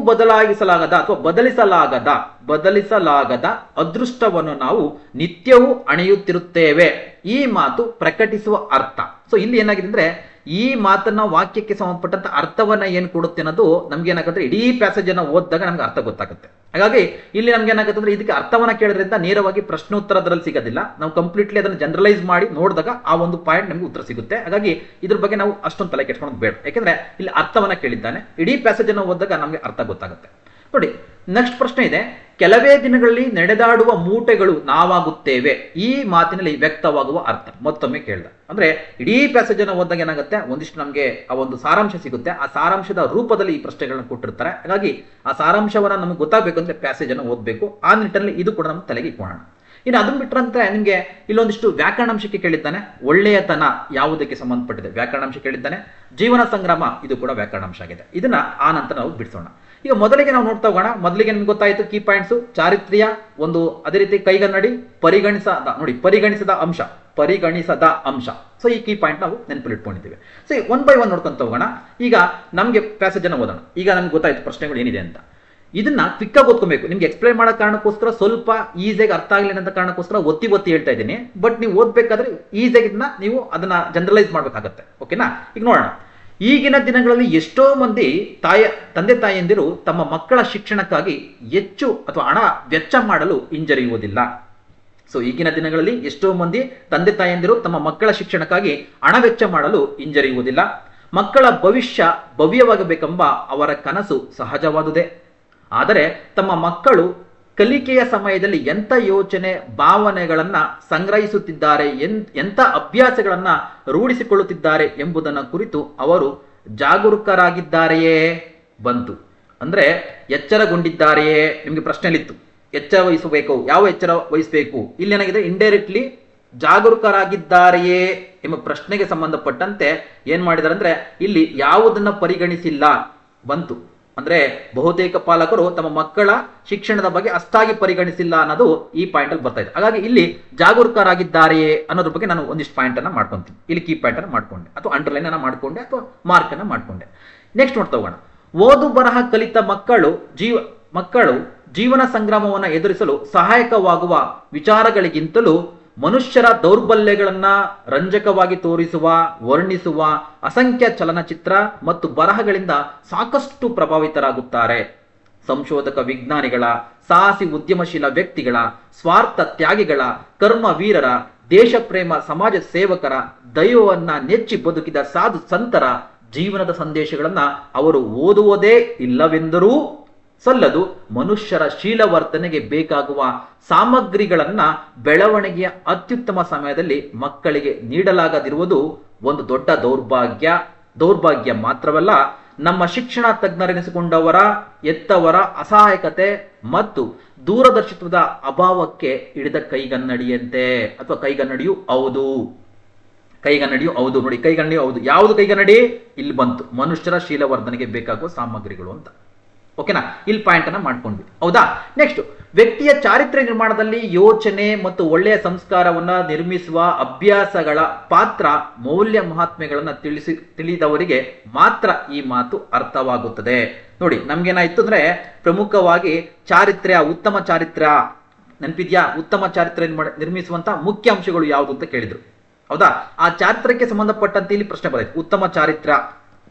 ಬದಲಿಸಲಾಗದ ಅದೃಷ್ಟವನ್ನು ನಾವು ನಿತ್ಯವೂ ಅಣಿಯುತ್ತಿರುತ್ತೇವೆ. ಈ ಮಾತು ಪ್ರಕಟಿಸುವ ಅರ್ಥ. ಸೊ ಇಲ್ಲಿ ಏನಾಗಿದೆ ಅಂದ್ರೆ, ಈ ಮಾತನ್ನ ವಾಕ್ಯಕ್ಕೆ ಸಂಬಂಧಪಟ್ಟಂತ ಅರ್ಥವನ್ನ ಏನ್ ಕೊಡುತ್ತೆ ಅನ್ನೋದು ನಮ್ಗೆ ಏನಾಗುತ್ತೆ, ಇಡೀ ಪ್ಯಾಸೇಜ್ ಅನ್ನ ಓದಿದಾಗ ನಮ್ಗೆ ಅರ್ಥ ಗೊತ್ತಾಗುತ್ತೆ. ಹಾಗಾಗಿ ಇಲ್ಲಿ ನಮ್ಗೆ ಏನಾಗುತ್ತೆ ಅಂದ್ರೆ, ಇದಕ್ಕೆ ಅರ್ಥವನ್ನ ಕೇಳೋದ್ರಿಂದ ನೇರವಾಗಿ ಪ್ರಶ್ನೋತ್ತರದಲ್ಲಿ ಸಿಗೋದಿಲ್ಲ. ನಾವು ಕಂಪ್ಲೀಟ್ಲಿ ಅದನ್ನ ಜನರಲೈಸ್ ಮಾಡಿ ನೋಡಿದಾಗ ಆ ಒಂದು ಪಾಯಿಂಟ್ ನಮ್ಗೆ ಉತ್ತರ ಸಿಗುತ್ತೆ. ಹಾಗಾಗಿ ಇದ್ರ ಬಗ್ಗೆ ನಾವು ಅಷ್ಟೊಂದು ತಲೆ ಕೆಡ್ಸ್ಕೊಳ್ಳೋದು ಬೇಡ. ಯಾಕಂದ್ರೆ ಇಲ್ಲಿ ಅರ್ಥವನ್ನ ಕೇಳಿದ್ದಾನೆ, ಇಡೀ ಪ್ಯಾಸೇಜ್ ಅನ್ನ ಓದಿದಾಗ ನಮ್ಗೆ ಅರ್ಥ ಗೊತ್ತಾಗುತ್ತೆ. ನೋಡಿ, ನೆಕ್ಸ್ಟ್ ಪ್ರಶ್ನೆ ಇದೆ, ಕೆಲವೇ ದಿನಗಳಲ್ಲಿ ನಡೆದಾಡುವ ಮೂಟೆಗಳು ನಾವಾಗುತ್ತೇವೆ. ಈ ಮಾತಿನಲ್ಲಿ ವ್ಯಕ್ತವಾಗುವ ಅರ್ಥ ಮತ್ತೊಮ್ಮೆ ಕೇಳ್ದ. ಅಂದ್ರೆ ಇಡೀ ಪ್ಯಾಸೇಜ್ ಅನ್ನು ಓದಿದಾಗ ಏನಾಗುತ್ತೆ, ಒಂದಿಷ್ಟು ನಮಗೆ ಆ ಒಂದು ಸಾರಾಂಶ ಸಿಗುತ್ತೆ. ಆ ಸಾರಾಂಶದ ರೂಪದಲ್ಲಿ ಈ ಪ್ರಶ್ನೆಗಳನ್ನ ಕೊಟ್ಟಿರ್ತಾರೆ. ಹಾಗಾಗಿ ಆ ಸಾರಾಂಶವನ್ನ ನಮಗೆ ಗೊತ್ತಾಗಬೇಕು ಅಂದ್ರೆ ಪ್ಯಾಸೇಜ್ ಅನ್ನು ಓದಬೇಕು. ಆ ನಿಟ್ಟಿನಲ್ಲಿ ಇದು ಕೂಡ ನಮ್ಮ ತಲೆಗೆ ಇಟ್ಕೊಳ್ಳೋಣ. ಇನ್ನು ಅದನ್ನ ಬಿಟ್ರಂತೆ ನಿಮಗೆ ಇಲ್ಲೊಂದಿಷ್ಟು ವ್ಯಾಕರಣಾಂಶಕ್ಕೆ ಕೇಳಿದ್ದಾನೆ. ಒಳ್ಳೆಯತನ ಯಾವುದಕ್ಕೆ ಸಂಬಂಧಪಟ್ಟಿದೆ, ವ್ಯಾಕರಣಾಂಶ ಕೇಳಿದ್ದಾನೆ. ಜೀವನ ಸಂಗ್ರಾಮ, ಇದು ಕೂಡ ವ್ಯಾಕರಣಾಂಶ ಆಗಿದೆ. ಇದನ್ನ ಆ ನಂತರ ನಾವು ಬಿಡಿಸೋಣ. ಈಗ ಮೊದಲಿಗೆ ನಾವು ನೋಡ್ತಾ ಹೋಗೋಣ. ಮೊದಲಿಗೆ ನಿಮ್ಗೆ ಗೊತ್ತಾಯ್ತು ಕೀ ಪಾಯಿಂಟ್ಸ್, ಚಾರಿತ್ರ್ಯ ಒಂದು, ಅದೇ ರೀತಿ ಕೈಗನ್ನಡಿ, ಪರಿಗಣಿಸದ ಅಂಶ. ಸೊ ಈ ಕೀ ಪಾಯಿಂಟ್ ನಾವು ನೆನಪಲ್ಲಿ ಇಟ್ಕೊಂಡಿದ್ದೀವಿ. ಸೊ 1 by 1 ನೋಡ್ಕೊಂತ ಹೋಗೋಣ. ಈಗ ನಮ್ಗೆ ಪ್ಯಾಸೇಜ್ ಅನ್ನು ಓದೋಣ. ಈಗ ನಮ್ಗೆ ಗೊತ್ತಾಯ್ತು ಪ್ರಶ್ನೆಗಳು ಏನಿದೆ ಅಂತ. ಇದನ್ನ ಕ್ವಿಕ್ ಆಗಿ ಓದ್ಕೊಬೇಕು. ನಿಮ್ಗೆ ಎಕ್ಸ್ಪ್ಲೈನ್ ಮಾಡೋ ಕಾರಣಕ್ಕೋಸ್ಕರ, ಸ್ವಲ್ಪ ಈಸಿಯಾಗಿ ಅರ್ಥ ಆಗಲಿ ಅಂತ ಕಾರಣಕ್ಕೋಸ್ಕರ ಒತ್ತಿ ಹೇಳ್ತಾ ಇದ್ದೀನಿ. ಬಟ್ ನೀವು ಓದ್ಬೇಕಾದ್ರೆ ಈಸಿಯಾಗಿ ಇದನ್ನ ನೀವು ಅದನ್ನ ಜನರಲೈಸ್ ಮಾಡ್ಬೇಕಾಗತ್ತೆ. ಓಕೆನಾ? ಈಗ ನೋಡೋಣ. ಈಗಿನ ದಿನಗಳಲ್ಲಿ ಎಷ್ಟೋ ಮಂದಿ ತಂದೆ ತಾಯಿಯಂದಿರು ತಮ್ಮ ಮಕ್ಕಳ ಶಿಕ್ಷಣಕ್ಕಾಗಿ ಹೆಚ್ಚು ಅಥವಾ ಹಣ ವೆಚ್ಚ ಮಾಡಲು ಹಿಂಜರಿಯುವುದಿಲ್ಲ. ಸೊ ಈಗಿನ ದಿನಗಳಲ್ಲಿ ಎಷ್ಟೋ ಮಂದಿ ತಂದೆ ತಾಯಿಯಂದಿರು ತಮ್ಮ ಮಕ್ಕಳ ಶಿಕ್ಷಣಕ್ಕಾಗಿ ಹಣ ವೆಚ್ಚ ಮಾಡಲು ಹಿಂಜರಿಯುವುದಿಲ್ಲ. ಮಕ್ಕಳ ಭವಿಷ್ಯ ಭವ್ಯವಾಗಬೇಕೆಂಬ ಅವರ ಕನಸು ಸಹಜವಾದುದೇ. ಆದರೆ ತಮ್ಮ ಮಕ್ಕಳು ಕಲಿಕೆಯ ಸಮಯದಲ್ಲಿ ಎಂಥ ಯೋಚನೆ ಭಾವನೆಗಳನ್ನ ಸಂಗ್ರಹಿಸುತ್ತಿದ್ದಾರೆ, ಎಂಥ ಅಭ್ಯಾಸಗಳನ್ನ ರೂಢಿಸಿಕೊಳ್ಳುತ್ತಿದ್ದಾರೆ ಎಂಬುದನ್ನು ಕುರಿತು ಅವರು ಜಾಗರೂಕರಾಗಿದ್ದಾರೆಯೇ ಬಂತು. ಅಂದ್ರೆ ಎಚ್ಚರಗೊಂಡಿದ್ದಾರೆಯೇ, ನಿಮಗೆ ಪ್ರಶ್ನೆಲಿತ್ತು ಎಚ್ಚರ ವಹಿಸಬೇಕು, ಯಾವ ಎಚ್ಚರ ವಹಿಸಬೇಕು, ಇಲ್ಲಿ ಏನಾಗಿದೆ ಇಂಡೈರೆಕ್ಟ್ಲಿ ಜಾಗರೂಕರಾಗಿದ್ದಾರೆಯೇ ಎಂಬ ಪ್ರಶ್ನೆಗೆ ಸಂಬಂಧಪಟ್ಟಂತೆ ಏನ್ ಮಾಡಿದಾರೆ ಅಂದ್ರೆ ಇಲ್ಲಿ ಯಾವುದನ್ನ ಪರಿಗಣಿಸಿಲ್ಲ ಬಂತು. ಅಂದ್ರೆ ಬಹುತೇಕ ಪಾಲಕರು ತಮ್ಮ ಮಕ್ಕಳ ಶಿಕ್ಷಣದ ಬಗ್ಗೆ ಅಷ್ಟಾಗಿ ಪರಿಗಣಿಸಿಲ್ಲ ಅನ್ನೋದು ಈ ಪಾಯಿಂಟ್ ಅಲ್ಲಿ ಬರ್ತಾ ಇದೆ. ಹಾಗಾಗಿ ಇಲ್ಲಿ ಜಾಗರೂಕರಾಗಿದ್ದಾರೆಯೇ ಅನ್ನೋದ್ರ ಬಗ್ಗೆ ನಾನು ಒಂದಿಷ್ಟು ಪಾಯಿಂಟ್ ಅನ್ನ ಮಾಡ್ಕೊಂತೀನಿ. ಇಲ್ಲಿ ಕೀ ಪಾಯಿಂಟ್ ಅನ್ನ ಮಾಡ್ಕೊಂಡೆ ಅಥವಾ ಅಂಡರ್ಲೈನ್ ಅನ್ನ ಮಾಡ್ಕೊಂಡೆ ಅಥವಾ ಮಾರ್ಕ್ ಅನ್ನ ಮಾಡ್ಕೊಂಡೆ. ನೆಕ್ಸ್ಟ್ ನೋಡ್ತಾ ಹೋಗೋಣ. ಓದು ಬರಹ ಕಲಿತ ಮಕ್ಕಳು ಜೀವನ ಸಂಗ್ರಾಮವನ್ನು ಎದುರಿಸಲು ಸಹಾಯಕವಾಗುವ ವಿಚಾರಗಳಿಗಿಂತಲೂ ಮನುಷ್ಯರ ದೌರ್ಬಲ್ಯಗಳನ್ನ ರಂಜಕವಾಗಿ ತೋರಿಸುವ, ವರ್ಣಿಸುವ ಅಸಂಖ್ಯ ಚಲನಚಿತ್ರ ಮತ್ತು ಬರಹಗಳಿಂದ ಸಾಕಷ್ಟು ಪ್ರಭಾವಿತರಾಗುತ್ತಾರೆ. ಸಂಶೋಧಕ ವಿಜ್ಞಾನಿಗಳ, ಸಾಹಸಿ ಉದ್ಯಮಶೀಲ ವ್ಯಕ್ತಿಗಳ, ಸ್ವಾರ್ಥ ತ್ಯಾಗಿಗಳ, ಕರ್ಮವೀರರ, ದೇಶ ಪ್ರೇಮ ಸಮಾಜ ಸೇವಕರ, ದೈವವನ್ನ ನೆಚ್ಚಿ ಬದುಕಿದ ಸಾಧು ಸಂತರ ಜೀವನದ ಸಂದೇಶಗಳನ್ನ ಅವರು ಓದುವುದೇ ಇಲ್ಲವೆಂದರೂ ಸಲ್ಲದು. ಮನುಷ್ಯರ ಶೀಲವರ್ಧನೆಗೆ ಬೇಕಾಗುವ ಸಾಮಗ್ರಿಗಳನ್ನ ಬೆಳವಣಿಗೆಯ ಅತ್ಯುತ್ತಮ ಸಮಯದಲ್ಲಿ ಮಕ್ಕಳಿಗೆ ನೀಡಲಾಗದಿರುವುದು ಒಂದು ದೊಡ್ಡ ದೌರ್ಭಾಗ್ಯ ಮಾತ್ರವಲ್ಲ, ನಮ್ಮ ಶಿಕ್ಷಣ ತಜ್ಞರೆನಿಸಿಕೊಂಡವರ ಎತ್ತವರ ಅಸಹಾಯಕತೆ ಮತ್ತು ದೂರದರ್ಶಿತ್ವದ ಅಭಾವಕ್ಕೆ ಹಿಡಿದ ಕೈಗನ್ನಡಿಯಂತೆ. ಅಥವಾ ಕೈಗನ್ನಡಿಯೂ ಹೌದು ನೋಡಿ, ಕೈಗನ್ನಡಿಯೂ ಹೌದು. ಯಾವುದು ಕೈಗನ್ನಡಿ? ಇಲ್ಲಿ ಬಂತು, ಮನುಷ್ಯರ ಶೀಲವರ್ಧನೆಗೆ ಬೇಕಾಗುವ ಸಾಮಗ್ರಿಗಳು ಅಂತ. ಓಕೆನಾ? ಇಲ್ಲಿ ಪಾಯಿಂಟ್ ಅನ್ನ ಮಾಡ್ಕೊಂಡ್ವಿ, ಹೌದಾ? ನೆಕ್ಸ್ಟ್, ವ್ಯಕ್ತಿಯ ಚಾರಿತ್ರ್ಯ ನಿರ್ಮಾಣದಲ್ಲಿ ಯೋಚನೆ ಮತ್ತು ಒಳ್ಳೆಯ ಸಂಸ್ಕಾರವನ್ನ ನಿರ್ಮಿಸುವ ಅಭ್ಯಾಸಗಳ ಪಾತ್ರ, ಮೌಲ್ಯ ಮಹಾತ್ಮೆಗಳನ್ನ ತಿಳಿದವರಿಗೆ ಮಾತ್ರ ಈ ಮಾತು ಅರ್ಥವಾಗುತ್ತದೆ. ನೋಡಿ, ನಮ್ಗೇನಾಯ್ತು ಅಂದ್ರೆ ಪ್ರಮುಖವಾಗಿ ಉತ್ತಮ ಚಾರಿತ್ರ್ಯ ನೆನಪಿದ್ಯಾ? ಉತ್ತಮ ಚಾರಿತ್ರ್ಯ ನಿರ್ಮಿಸುವಂತ ಮುಖ್ಯ ಅಂಶಗಳು ಯಾವುದು ಅಂತ ಕೇಳಿದ್ರು, ಹೌದಾ? ಆ ಚಾರಿತ್ರ್ಯಕ್ಕೆ ಸಂಬಂಧಪಟ್ಟಂತೆ ಇಲ್ಲಿ ಪ್ರಶ್ನೆ ಬರುತ್ತೆ, ಉತ್ತಮ ಚಾರಿತ್ರ್ಯ.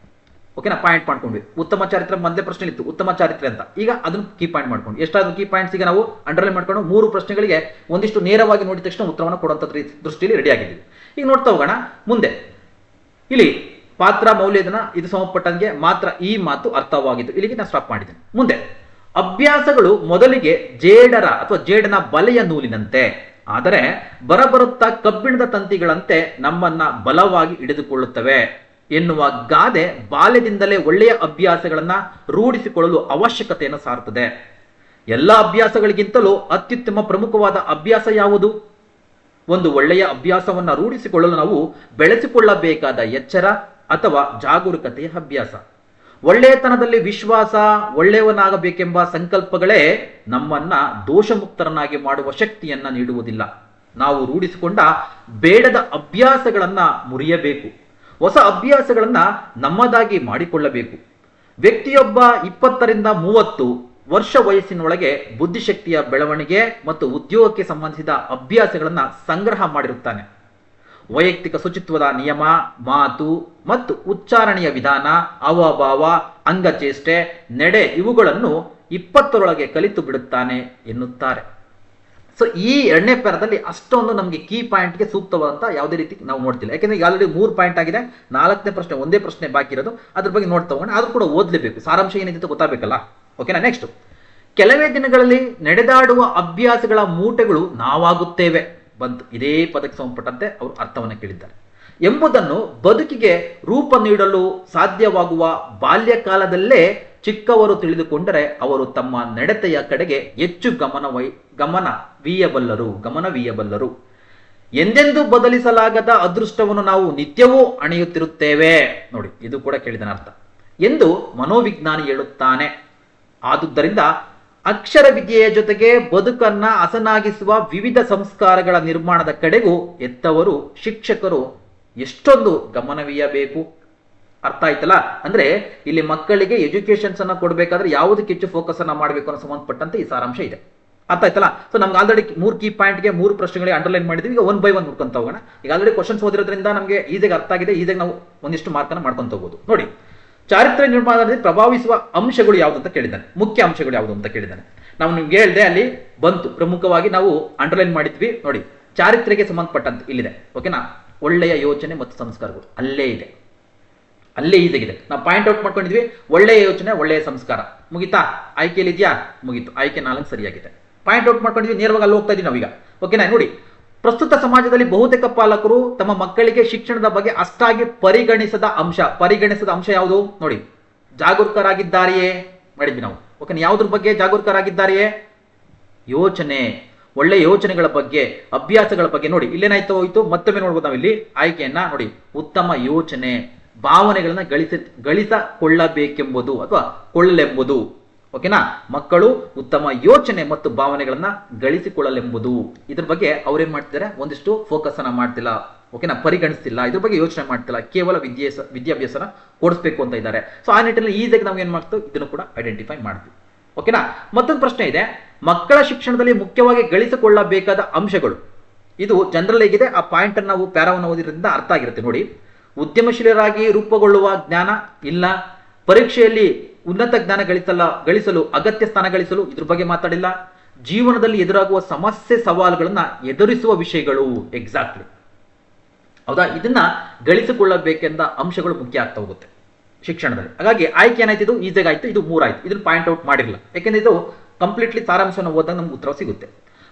ಓಕೆನಾ? ಪಾಯಿಂಟ್ ಮಾಡ್ಕೊಂಡ್ವಿ. ಉತ್ತಮ ಚಾರಿತ್ರ್ಯ ಮೊದಲೇ ಪ್ರಶ್ನೆ ಇತ್ತು, ಉತ್ತಮ ಚಾರಿತ್ರ್ಯ ಅಂತ. ಈಗ ಅದನ್ನು ಕೀ ಪಾಯಿಂಟ್ ಮಾಡ್ಕೊಂಡು ಎಷ್ಟಾದ್ರು ಕೀ ಪಾಯಿಂಟ್ಸ್ ಈಗ ನಾವು ಅಂಡರ್ಲೈನ್ ಮಾಡ್ಕೊಂಡು 3 ಪ್ರಶ್ನೆಗಳಿಗೆ ಒಂದಿಷ್ಟು ನೇರವಾಗಿ ನೋಡಿದ ತಕ್ಷಣ ಉತ್ತರವನ್ನು ಕೊಡುವಂತ ದೃಷ್ಟಿಯಲ್ಲಿ ರೆಡಿ ಆಗಿದ್ದೀವಿ. ಈಗ ನೋಡ್ತಾ ಹೋಗೋಣ ಮುಂದೆ. ಇಲ್ಲಿ ಪಾತ್ರ ಮೌಲ್ಯದನ ಇದು ಸಂಬಂಧಪಟ್ಟಂಗೆ ಮಾತ್ರ ಈ ಮಾತು ಅರ್ಥವಾಗಿದ್ದು, ಇಲ್ಲಿಗೆ ನಾನು ಸ್ಟಾಪ್ ಮಾಡಿದ್ದೇನೆ. ಮುಂದೆ, ಅಭ್ಯಾಸಗಳು ಮೊದಲಿಗೆ ಜೇಡನ ಬಲೆಯ ನೂಲಿನಂತೆ, ಆದರೆ ಬರಬರುತ್ತಾ ಕಬ್ಬಿಣದ ತಂತಿಗಳಂತೆ ನಮ್ಮನ್ನ ಬಲವಾಗಿ ಹಿಡಿದುಕೊಳ್ಳುತ್ತವೆ ಎನ್ನುವ ಗಾದೆ ಬಾಲ್ಯದಿಂದಲೇ ಒಳ್ಳೆಯ ಅಭ್ಯಾಸಗಳನ್ನ ರೂಢಿಸಿಕೊಳ್ಳಲು ಅವಶ್ಯಕತೆಯನ್ನು ಸಾರುತ್ತದೆ. ಎಲ್ಲ ಅಭ್ಯಾಸಗಳಿಗಿಂತಲೂ ಅತ್ಯುತ್ತಮ ಪ್ರಮುಖವಾದ ಅಭ್ಯಾಸ ಯಾವುದು? ಒಂದು ಒಳ್ಳೆಯ ಅಭ್ಯಾಸವನ್ನ ರೂಢಿಸಿಕೊಳ್ಳಲು ನಾವು ಬೆಳೆಸಿಕೊಳ್ಳಬೇಕಾದ ಎಚ್ಚರ ಅಥವಾ ಜಾಗರೂಕತೆಯ ಅಭ್ಯಾಸ. ಒಳ್ಳೆಯತನದಲ್ಲಿ ವಿಶ್ವಾಸ, ಒಳ್ಳೆಯವನಾಗಬೇಕೆಂಬ ಸಂಕಲ್ಪಗಳೇ ನಮ್ಮನ್ನ ದೋಷಮುಕ್ತರನ್ನಾಗಿ ಮಾಡುವ ಶಕ್ತಿಯನ್ನ ನೀಡುವುದಿಲ್ಲ. ನಾವು ರೂಢಿಸಿಕೊಂಡ ಬೇಡದ ಅಭ್ಯಾಸಗಳನ್ನ ಮುರಿಯಬೇಕು, ಹೊಸ ಅಭ್ಯಾಸಗಳನ್ನ ನಮ್ಮದಾಗಿ ಮಾಡಿಕೊಳ್ಳಬೇಕು. ವ್ಯಕ್ತಿಯೊಬ್ಬ 20 ರಿಂದ 30 ವರ್ಷ ವಯಸ್ಸಿನೊಳಗೆ ಬುದ್ಧಿಶಕ್ತಿಯ ಬೆಳವಣಿಗೆ ಮತ್ತು ಉದ್ಯೋಗಕ್ಕೆ ಸಂಬಂಧಿಸಿದ ಅಭ್ಯಾಸಗಳನ್ನ ಸಂಗ್ರಹ ಮಾಡಿರುತ್ತಾನೆ. ವೈಯಕ್ತಿಕ ಶುಚಿತ್ವದ ನಿಯಮ, ಮಾತು ಮತ್ತು ಉಚ್ಚಾರಣೆಯ ವಿಧಾನ, ಹಾವಭಾವ, ಅಂಗಚೇಷ್ಟೆ, ನಡೆ ಇವುಗಳನ್ನು 20ರೊಳಗೆ ಕಲಿತು ಬಿಡುತ್ತಾನೆ ಎನ್ನುತ್ತಾರೆ. ಸೊ ಈ 2ನೇ ಪ್ಯಾರದಲ್ಲಿ ಅಷ್ಟೊಂದು ನಮಗೆ ಕೀ ಪಾಯಿಂಟ್ಗೆ ಸೂಕ್ತವಾದಂತ ಯಾವುದೇ ರೀತಿ ನಾವು ನೋಡ್ತಿಲ್ಲ. ಯಾಕೆಂದ್ರೆ ಆಲ್ರೆಡಿ 3 ಪಾಯಿಂಟ್ ಆಗಿದೆ, 4ನೇ ಪ್ರಶ್ನೆ ಒಂದೇ ಪ್ರಶ್ನೆ ಬಾಕಿ ಇರೋದು. ಅದ್ರ ಬಗ್ಗೆ ನೋಡ್ತಾ ಹೋಗೋಣ. ಆದ್ರೂ ಕೂಡ ಓದಲೇಬೇಕು, ಸಾರಾಂಶ ಏನಿದೆ ಅಂತ ಗೊತ್ತಾಗಬೇಕಲ್ಲ. ಓಕೆನಾ? ನೆಕ್ಸ್ಟ್, ಕೆಲವೇ ದಿನಗಳಲ್ಲಿ ನಡೆದಾಡುವ ಅಭ್ಯಾಸಗಳ ಮೂಟೆಗಳು ನಾವಾಗುತ್ತೇವೆ ಬಂತು. ಇದೇ ಪದಕ್ಕೆ ಸಂಬಂಧಪಟ್ಟಂತೆ ಅವರು ಅರ್ಥವನ್ನು ಕೇಳಿದ್ದಾರೆ. ಎಂಬುದನ್ನು ಬದುಕಿಗೆ ರೂಪ ನೀಡಲು ಸಾಧ್ಯವಾಗುವ ಬಾಲ್ಯಕಾಲದಲ್ಲೇ ಚಿಕ್ಕವರು ತಿಳಿದುಕೊಂಡರೆ ಅವರು ತಮ್ಮ ನಡತೆಯ ಕಡೆಗೆ ಹೆಚ್ಚು ಗಮನವೀಯಬಲ್ಲರು. ಎಂದೆಂದೂ ಬದಲಿಸಲಾಗದ ಅದೃಷ್ಟವನ್ನು ನಾವು ನಿತ್ಯವೂ ಅಣಿಯುತ್ತಿರುತ್ತೇವೆ. ನೋಡಿ, ಇದು ಕೂಡ ಕೇಳಿದನ ಅರ್ಥ ಎಂದು ಮನೋವಿಜ್ಞಾನಿ ಹೇಳುತ್ತಾನೆ. ಆದುದರಿಂದ ಅಕ್ಷರ ವಿದ್ಯೆಯ ಜೊತೆಗೆ ಬದುಕನ್ನ ಹಸನಾಗಿಸುವ ವಿವಿಧ ಸಂಸ್ಕಾರಗಳ ನಿರ್ಮಾಣದ ಕಡೆಗೂ ಎತ್ತವರು, ಶಿಕ್ಷಕರು ಎಷ್ಟೊಂದು ಗಮನವೀಯಬೇಕು. ಅರ್ಥ ಆಯ್ತಲ್ಲ? ಅಂದ್ರೆ ಇಲ್ಲಿ ಮಕ್ಕಳಿಗೆ ಎಜುಕೇಶನ್ಸ್ ಅನ್ನ ಕೊಡ್ಬೇಕಾದ್ರೆ ಯಾವುದಕ್ಕೆ ಹೆಚ್ಚು ಫೋಕಸ್ ಅನ್ನ ಮಾಡಬೇಕು ಅನ್ನೋ ಸಂಬಂಧಪಟ್ಟಂತೆ ಈ ಸಾರಾಂಶ ಇದೆ. ಅರ್ಥ ಆಯ್ತಲ್ಲ? ಸೊ ನಮ್ಗೆ ಆಲ್ರೆಡಿ 3 ಕೀ ಪಾಯಿಂಟ್ಗೆ 3 ಪ್ರಶ್ನೆಗಳಿಗೆ ಅಂಡರ್ಲೈನ್ ಮಾಡಿದ್ವಿ. ಈಗ 1 by 1 ನೋಡ್ಕೊಂತ ಹೋಗೋಣ. ಈಗ ಆಲ್ರೆಡಿ ಕ್ವಶನ್ಸ್ ಓದಿರೋದ್ರಿಂದ ನಮಗೆ ಈಸಿಯಾಗಿ ಅರ್ಥ ಆಗಿದೆ. ಈಸಿಯಾಗಿ ನಾವು ಒಂದಿಷ್ಟು ಮಾರ್ಕ್ ಅನ್ನ ಮಾಡ್ಕೊಂತ ಹೋಗ್ಬೋದು. ನೋಡಿ, ಚಾರಿತ್ರ್ಯ ನಿರ್ಮಾಣದಲ್ಲಿ ಪ್ರಭಾವಿಸುವ ಅಂಶಗಳು ಯಾವುದು ಅಂತ ಕೇಳಿದ್ದಾನೆ, ಮುಖ್ಯ ಅಂಶಗಳು ಯಾವುದು ಅಂತ ಕೇಳಿದ್ದಾನೆ. ನಾವು ನಿಮ್ಗೆ ಹೇಳ್ದೆ, ಅಲ್ಲಿ ಬಂತು, ಪ್ರಮುಖವಾಗಿ ನಾವು ಅಂಡರ್ಲೈನ್ ಮಾಡಿದ್ವಿ. ನೋಡಿ, ಚಾರಿತ್ರ್ಯಕ್ಕೆ ಸಂಬಂಧಪಟ್ಟಂತೆ ಇಲ್ಲಿದೆ. ಓಕೆನಾ? ಒಳ್ಳೆಯ ಯೋಚನೆ ಮತ್ತು ಸಂಸ್ಕಾರಗಳು ಅಲ್ಲೇ ಈಸಿಯಾಗಿದೆ. ನಾವು ಪಾಯಿಂಟ್ ಔಟ್ ಮಾಡ್ಕೊಂಡಿದ್ವಿ. ಒಳ್ಳೆಯ ಯೋಚನೆ, ಒಳ್ಳೆಯ ಸಂಸ್ಕಾರ. ಮುಗಿತಾ? ಆಯ್ಕೆಯಲ್ಲಿ ಇದೆಯಾ? ಮುಗೀತು. ಆಯ್ಕೆ 4 ಸರಿಯಾಗಿದೆ. ಪಾಯಿಂಟ್ ಔಟ್ ಮಾಡ್ಕೊಂಡಿದ್ವಿ, ನೇರವಾಗಿ ಅಲ್ಲಿ ಹೋಗ್ತಾ ಇದೀವಿ ನಾವೀಗ. ಓಕೆನಾ? ನೋಡಿ, ಪ್ರಸ್ತುತ ಸಮಾಜದಲ್ಲಿ ಬಹುತೇಕ ಪಾಲಕರು ತಮ್ಮ ಮಕ್ಕಳಿಗೆ ಶಿಕ್ಷಣದ ಬಗ್ಗೆ ಅಷ್ಟಾಗಿ ಪರಿಗಣಿಸದ ಅಂಶ ಯಾವುದು ನೋಡಿ? ಜಾಗರೂಕರಾಗಿದ್ದಾರೆಯೇ ಮಾಡಿದ್ವಿ ನಾವು. ಓಕೆನಾ? ಯಾವುದ್ರ ಬಗ್ಗೆ ಜಾಗರೂಕರಾಗಿದ್ದಾರೆಯೇ? ಯೋಚನೆ, ಒಳ್ಳೆ ಯೋಚನೆಗಳ ಬಗ್ಗೆ, ಅಭ್ಯಾಸಗಳ ಬಗ್ಗೆ. ನೋಡಿ ಇಲ್ಲೇನಾಯ್ತು ಹೋಯ್ತು, ಮತ್ತೊಮ್ಮೆ ನೋಡ್ಬೋದು ನಾವಿಲ್ಲಿ ಆಯ್ಕೆಯನ್ನ ನೋಡಿ. ಉತ್ತಮ ಯೋಚನೆ, ಭಾವನೆಗಳನ್ನ ಗಳಿಸಿಕೊಳ್ಳಬೇಕೆಂಬುದು ಅಥವಾ ಕೊಳ್ಳಲೆಂಬುದು. ಓಕೆನಾ? ಮಕ್ಕಳು ಉತ್ತಮ ಯೋಚನೆ ಮತ್ತು ಭಾವನೆಗಳನ್ನ ಗಳಿಸಿಕೊಳ್ಳಲೆಂಬುದು. ಇದ್ರ ಬಗ್ಗೆ ಅವ್ರೇನ್ ಮಾಡ್ತಿದ್ದಾರೆ, ಒಂದಿಷ್ಟು ಫೋಕಸ್ ಅನ್ನ ಮಾಡ್ತಿಲ್ಲ. ಓಕೆನಾ? ಪರಿಗಣಿಸ್ತಿಲ್ಲ, ಇದ್ರ ಬಗ್ಗೆ ಯೋಚನೆ ಮಾಡ್ತಿಲ್ಲ, ಕೇವಲ ವಿದ್ಯಾಭ್ಯಾಸನ ಕೊಡಿಸ್ಬೇಕು ಅಂತ ಇದ್ದಾರೆ. ಸೊ ಆ ನಿಟ್ಟಿನಲ್ಲಿ ಈಸಿಯಾಗಿ ನಾವು ಏನ್ ಮಾಡ್ತೀವಿ, ಇದನ್ನು ಕೂಡ ಐಡೆಂಟಿಫೈ ಮಾಡ್ತೀವಿ. ಓಕೆನಾ? ಮತ್ತೊಂದು ಪ್ರಶ್ನೆ ಇದೆ, ಮಕ್ಕಳ ಶಿಕ್ಷಣದಲ್ಲಿ ಮುಖ್ಯವಾಗಿ ಗಳಿಸಿಕೊಳ್ಳಬೇಕಾದ ಅಂಶಗಳು. ಇದು ಜನರಲ್ ಆಗಿದೆ, ಆ ಪಾಯಿಂಟ್ ಅನ್ನು ನಾವು ಪ್ಯಾರಾವನ್ನು ಓದಿದ್ರಿಂದ ಅರ್ಥ ಆಗಿರುತ್ತೆ. ನೋಡಿ, ಉದ್ಯಮಶೀಲರಾಗಿ ರೂಪುಗೊಳ್ಳುವ ಜ್ಞಾನ ಇಲ್ಲ, ಪರೀಕ್ಷೆಯಲ್ಲಿ ಉನ್ನತ ಜ್ಞಾನ ಗಳಿಸಲು ಅಗತ್ಯ ಸ್ಥಾನ ಗಳಿಸಲು, ಇದ್ರ ಬಗ್ಗೆ ಮಾತಾಡಿಲ್ಲ. ಜೀವನದಲ್ಲಿ ಎದುರಾಗುವ ಸಮಸ್ಯೆ ಸವಾಲುಗಳನ್ನ ಎದುರಿಸುವ ವಿಷಯಗಳು. ಎಕ್ಸಾಕ್ಟ್ಲಿ, ಹೌದಾ? ಇದನ್ನ ಗಳಿಸಿಕೊಳ್ಳಬೇಕೆಂದ ಅಂಶಗಳು ಮುಖ್ಯ ಆಗ್ತಾ ಹೋಗುತ್ತೆ ಶಿಕ್ಷಣದಲ್ಲಿ. ಹಾಗಾಗಿ ಆಯ್ಕೆ ಏನಾಯ್ತು, ಇದು ಈಸಿಯಾಗಿ ಆಯ್ತು, ಇದು 3 ಆಯ್ತು. ಇದನ್ನ ಪಾಯಿಂಟ್ ಔಟ್ ಮಾಡಿರಲಿಲ್ಲ, ಯಾಕೆಂದ್ರೆ ಇದು ಕಂಪ್ಲೀಟ್ಲಿ ಸಾರಾಂಶವನ್ನು ಓದಿದಾಗ ನಮ್ಗೆ ಉತ್ತರ ಸಿಗುತ್ತೆ.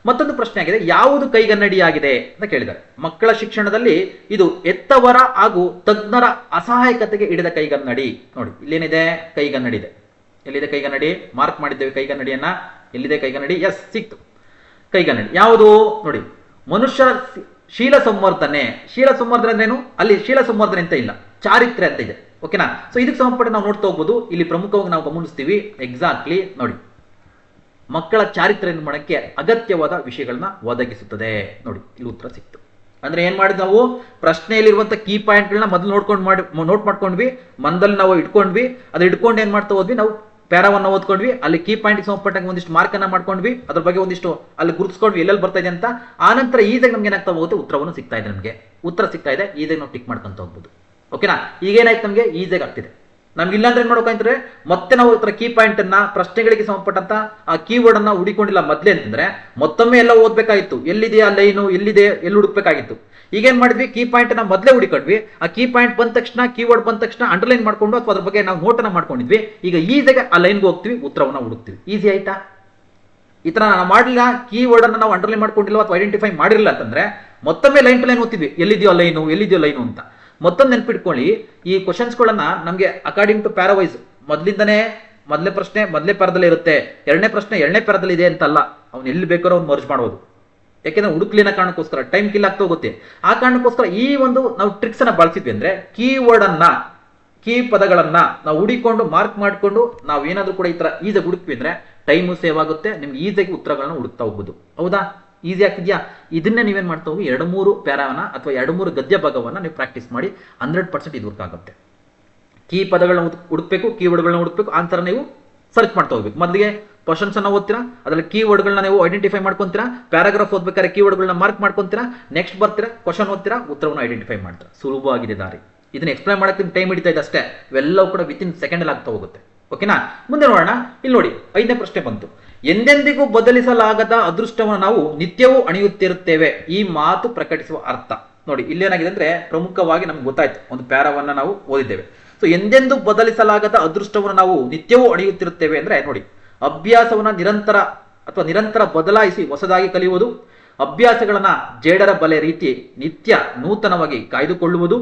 ಮತ್ತೊಂದು ಪ್ರಶ್ನೆ ಆಗಿದೆ, ಯಾವುದು ಕೈಗನ್ನಡಿಯಾಗಿದೆ ಅಂತ ಕೇಳಿದ್ದಾರೆ. ಮಕ್ಕಳ ಶಿಕ್ಷಣದಲ್ಲಿ ಇದು ಎತ್ತವರ ಹಾಗೂ ತಜ್ಞರ ಅಸಹಾಯಕತೆಗೆ ಹಿಡಿದ ಕೈಗನ್ನಡಿ. ನೋಡಿ ಇಲ್ಲೇನಿದೆ, ಕೈಗನ್ನಡಿ ಇದೆ. ಎಲ್ಲಿದೆ ಕೈಗನ್ನಡಿ? ಮಾರ್ಕ್ ಮಾಡಿದ್ದೇವೆ ಕೈಗನ್ನಡಿಯನ್ನ. ಎಲ್ಲಿದೆ ಕೈಗನ್ನಡಿ? ಎಸ್, ಸಿಕ್ತು ಕೈಗನ್ನಡಿ. ಯಾವುದು ನೋಡಿ? ಮನುಷ್ಯ ಶೀಲ ಸಂವರ್ಧನೆ. ಶೀಲ ಸಂವರ್ಧನೆ ಅಂದ್ರೇನು? ಅಲ್ಲಿ ಶೀಲ ಸಂವರ್ಧನೆ ಅಂತ ಇಲ್ಲ, ಚಾರಿತ್ರ್ಯ ಅಂತ ಇದೆ. ಓಕೆನಾ? ಸೊ ಇದಕ್ಕೆ ಸಂಬಂಧಪಟ್ಟ ನಾವು ನೋಡ್ತಾ ಹೋಗ್ಬೋದು. ಇಲ್ಲಿ ಪ್ರಮುಖವಾಗಿ ನಾವು ಗಮನಿಸ್ತೀವಿ. ಎಕ್ಸಾಕ್ಟ್ಲಿ ನೋಡಿ, ಮಕ್ಕಳ ಚಾರಿತ್ರ್ಯ ನಿರ್ಮಾಣಕ್ಕೆ ಅಗತ್ಯವಾದ ವಿಷಯಗಳನ್ನ ಒದಗಿಸುತ್ತದೆ. ನೋಡಿ ಇಲ್ಲಿ ಉತ್ತರ ಸಿಕ್ತು. ಅಂದ್ರೆ ಏನ್ ಮಾಡಿದ್ವಿ ನಾವು? ಪ್ರಶ್ನೆಯಲ್ಲಿರುವಂತ ಕೀ ಪಾಯಿಂಟ್ಗಳನ್ನ ಮೊದಲು ನೋಟ್ ಮಾಡ್ಕೊಂಡ್ವಿ, ಮನದಲ್ಲಿ ನಾವು ಇಟ್ಕೊಂಡ್ವಿ. ಅದು ಇಟ್ಕೊಂಡು ಏನ್ ಮಾಡ್ತಾ ಹೋದ್ವಿ, ನಾವು ಪ್ಯಾರಾವನ್ನು ಓದ್ಕೊಂಡ್ವಿ, ಅಲ್ಲಿ ಕೀ ಪಾಯಿಂಟ್ ಸಂಬಂಧಪಟ್ಟಂಗೆ ಒಂದಿಷ್ಟು ಮಾರ್ಕ್ ಅನ್ನ ಮಾಡ್ಕೊಂಡ್ವಿ, ಅದ್ರ ಬಗ್ಗೆ ಒಂದಿಷ್ಟು ಅಲ್ಲಿ ಗುರುತಿಸ್ಕೊಂಡ್ವಿ ಎಲ್ಲೆಲ್ಲಿ ಬರ್ತಾ ಇದೆ ಅಂತ. ಆ ನಂತರ ಈಸಿಯಾಗಿ ನಮ್ಗೆ ಏನಾಗ್ತಾ ಹೋಗುತ್ತೆ, ಉತ್ತರವನ್ನು ಸಿಗ್ತಾ ಇದೆ. ನಮಗೆ ಉತ್ತರ ಸಿಗ್ತಾ ಇದೆ, ಈಸಿಯಾಗಿ ನಾವು ಟಿಕ್ ಮಾಡ್ಕೊಂತ ಹೋಗ್ಬೋದು. ಓಕೆನಾ? ಈಗೇನಾಯ್ತು, ನಮಗೆ ಈಸಿಯಾಗಿ ಆಗ್ತಿದೆ. ನಮ್ಗೆ ಇಲ್ಲಾಂದ್ರೆ ಏನ್ ಮಾಡ್ಬೇಕಂದ್ರೆ ಮತ್ತೆ ನಾವು ಕೀ ಪಾಯಿಂಟ್ ಅನ್ನ, ಪ್ರಶ್ನೆಗಳಿಗೆ ಸಂಬಂಧಪಟ್ಟಂತ ಆ ಕೀವರ್ಡ್ ಅನ್ನ ಹುಡಿಕೊಂಡಿಲ್ಲ ಮೊದ್ಲೇ ಅಂತಂದ್ರೆ ಮತ್ತೊಮ್ಮೆ ಎಲ್ಲ ಓದ್ಬೇಕಾಗಿತ್ತು. ಎಲ್ಲಿದೆಯಾ ಲೈನು, ಎಲ್ಲಿದೆ, ಎಲ್ಲಿ ಹುಡುಕ್ಬೇಕಾಗಿತ್ತು. ಈಗೇನ್ ಮಾಡಿದ್ವಿ, ಕೀ ಪಾಯಿಂಟ್ ಅನ್ನ ಮೊದಲೇ ಹುಡುಕೊಂಡ್ವಿ. ಆ ಕೀ ಪಾಯಿಂಟ್ ಬಂದ ತಕ್ಷಣ, ಕೀವರ್ಡ್ ಬಂದ ತಕ್ಷಣ ಅಂಡರ್ಲೈನ್ ಮಾಡ್ಕೊಂಡು ಅಥವಾ ಅದ್ರ ಬಗ್ಗೆ ನಾವು ನೋಟನ್ನ ಮಾಡ್ಕೊಂಡಿದ್ವಿ. ಈಗ ಈಸಿಯಾಗಿ ಆ ಲೈನ್ಗೆ ಹೋಗ್ತೀವಿ, ಉತ್ತರವನ್ನ ಹುಡುಕ್ತಿವಿ. ಈಸಿ ಆಯ್ತಾ? ಈ ತರ ನಾವು ಮಾಡಲಿಲ್ಲ, ಕೀವರ್ಡ್ ಅನ್ನ ನಾವು ಅಂಡರ್ಲೈನ್ ಮಾಡ್ಕೊಂಡಿಲ್ಲ ಅಥವಾ ಐಡೆಂಟಿಫೈ ಮಾಡಿರಲಿಲ್ಲ ಅಂತಂದ್ರೆ ಮತ್ತೊಮ್ಮೆ ಲೈನ್ ಟು ಲೈನ್ ಓದ್ತಿದ್ವಿ, ಎಲ್ಲಿದೆಯೋ ಲೈನು ಅಂತ. ಮತ್ತೊಂದು ನೆನ್ಪಿಟ್ಕೊಳ್ಳಿ, ಈ ಕ್ವಶನ್ಸ್ಗಳನ್ನ ನಮಗೆ ಅಕಾರ್ಡಿಂಗ್ ಟು ಪ್ಯಾರಾವೈಸ್ ಮೊದಲನೇ ಪ್ರಶ್ನೆ ಮೊದಲೇ ಪ್ಯಾರದಲ್ಲಿ ಇರುತ್ತೆ, ಎರಡನೇ ಪ್ರಶ್ನೆ ಎರಡನೇ ಪ್ಯಾರದಲ್ಲಿ ಇದೆ ಅಂತಲ್ಲ. ಅವ್ನು ಎಲ್ಲಿ ಬೇಕಾದ್ರೂ ಅವ್ನು ಮರ್ಜ್ ಮಾಡ್ಬೋದು. ಯಾಕೆಂದ್ರೆ ಹುಡುಕ್ಲಿನ ಕಾರಣಕ್ಕೋಸ್ಕರ ಟೈಮ್ ಕಿಲ್ ಆಗ್ತಾ ಹೋಗುತ್ತೆ. ಆ ಕಾರಣಕ್ಕೋಸ್ಕರ ಈ ಒಂದು ನಾವು ಟ್ರಿಕ್ಸ್ ಅನ್ನ ಬಳಸಿದ್ವಿ ಅಂದ್ರೆ, ಕೀವರ್ಡ್ ಅನ್ನ, ಕೀ ಪದಗಳನ್ನ ನಾವು ಹುಡಿಕೊಂಡು ಮಾರ್ಕ್ ಮಾಡಿಕೊಂಡು ನಾವು ಏನಾದ್ರೂ ಕೂಡ ಈ ತರ ಈಸಿಯಾಗಿ ಹುಡುಕ್ವಿ ಅಂದ್ರೆ ಟೈಮು ಸೇವ್ ಆಗುತ್ತೆ, ನಿಮ್ಗೆ ಈಸಿಯಾಗಿ ಉತ್ತರಗಳನ್ನ ಹುಡುಕ್ತಾ ಹೋಗ್ಬೋದು. ಹೌದಾ? ಈಸಿ ಆಗ್ತಿದ್ಯಾ? ಇದನ್ನೇ ನೀವೇನ್ ಮಾಡ್ತಾ ಹೋಗಿ 2-3 ಪ್ಯಾರಾವನ್ನ ಅಥವಾ 2-3 ಗದ್ಯ ಭಾಗವನ್ನ ನೀವು ಪ್ರಾಕ್ಟೀಸ್ ಮಾಡಿ 100% ಇದು ವರ್ಕ್ ಆಗುತ್ತೆ. ಕೀ ಪದಗಳನ್ನ ಹುಡುಕ್ಬೇಕು, ಕೀವರ್ಡ್ಗಳನ್ನ ಹುಡುಕ್ಬೇಕು, ಆನ್ಸರ್ ನೀವು ಸರ್ಚ್ ಮಾಡ್ತಾ ಹೋಗ್ಬೇಕು. ಮೊದಲಿಗೆ ಕ್ವಶನ್ಸ್ ಅನ್ನ ಓದ್ತೀರಾ, ಅದ್ರಲ್ಲಿ ಕೀವರ್ಡ್ಗಳನ್ನ ನೀವು ಐಡೆಂಟಿಫೈ ಮಾಡ್ಕೊಂತೀರಾ, ಪ್ಯಾರಾಗ್ರಾಫ್ ಓದ್ಬೇಕಾದ್ರೆ ಕೀವರ್ಡ್ಗಳನ್ನ ಮಾರ್ಕ್ ಮಾಡ್ಕೊಂತೀರಾ, ನೆಕ್ಸ್ಟ್ ಬರ್ತೀರಾ, ಕ್ವಶನ್ ಓದ್ತೀರಾ, ಉತ್ತರವನ್ನು ಐಡೆಂಟಿಫೈ ಮಾಡ್ತೀರಾ. ಸುಲಭವಾಗಿದೆ ದಾರಿ. ಇದನ್ನ ಎಕ್ಸ್ಪ್ಲೈನ್ ಮಾಡಕ್ಕೆ ಟೈಮ್ ಹಿಡಿತಾ ಇದೆ ಅಷ್ಟೇ, ಇವೆಲ್ಲವೂ ಕೂಡ ವಿತಿನ್ ಸೆಕೆಂಡ್ ಅಲ್ಲಿ ಆಗ್ತಾ ಹೋಗುತ್ತೆ. ಓಕೆನಾ? ಮುಂದೆ ನೋಡೋಣ. ಇಲ್ಲಿ ನೋಡಿ, 5ನೇ ಪ್ರಶ್ನೆ ಬಂತು. ಎಂದೆಂದಿಗೂ ಬದಲಿಸಲಾಗದ ಅದೃಷ್ಟವನ್ನು ನಾವು ನಿತ್ಯವೂ ಅಣಿಯುತ್ತಿರುತ್ತೇವೆ. ಈ ಮಾತು ಪ್ರಕಟಿಸುವ ಅರ್ಥ. ನೋಡಿ ಇಲ್ಲೇನಾಗಿದೆ ಅಂದ್ರೆ, ಪ್ರಮುಖವಾಗಿ ನಮ್ಗೆ ಗೊತ್ತಾಯ್ತು, ಒಂದು ಪ್ಯಾರಾವನ್ನ ನಾವು ಓದಿದ್ದೇವೆ. ಸೊ ಎಂದೆಂದು ಬದಲಿಸಲಾಗದ ಅದೃಷ್ಟವನ್ನು ನಾವು ನಿತ್ಯವೂ ಅಣಿಯುತ್ತಿರುತ್ತೇವೆ ಅಂದ್ರೆ ನೋಡಿ, ಅಭ್ಯಾಸವನ್ನ ನಿರಂತರ ಬದಲಾಯಿಸಿ ಹೊಸದಾಗಿ ಕಲಿಯುವುದು, ಅಭ್ಯಾಸಗಳನ್ನ ಜೇಡರ ಬಲೆ ರೀತಿ ನಿತ್ಯ ನೂತನವಾಗಿ ಕಾಯ್ದುಕೊಳ್ಳುವುದು,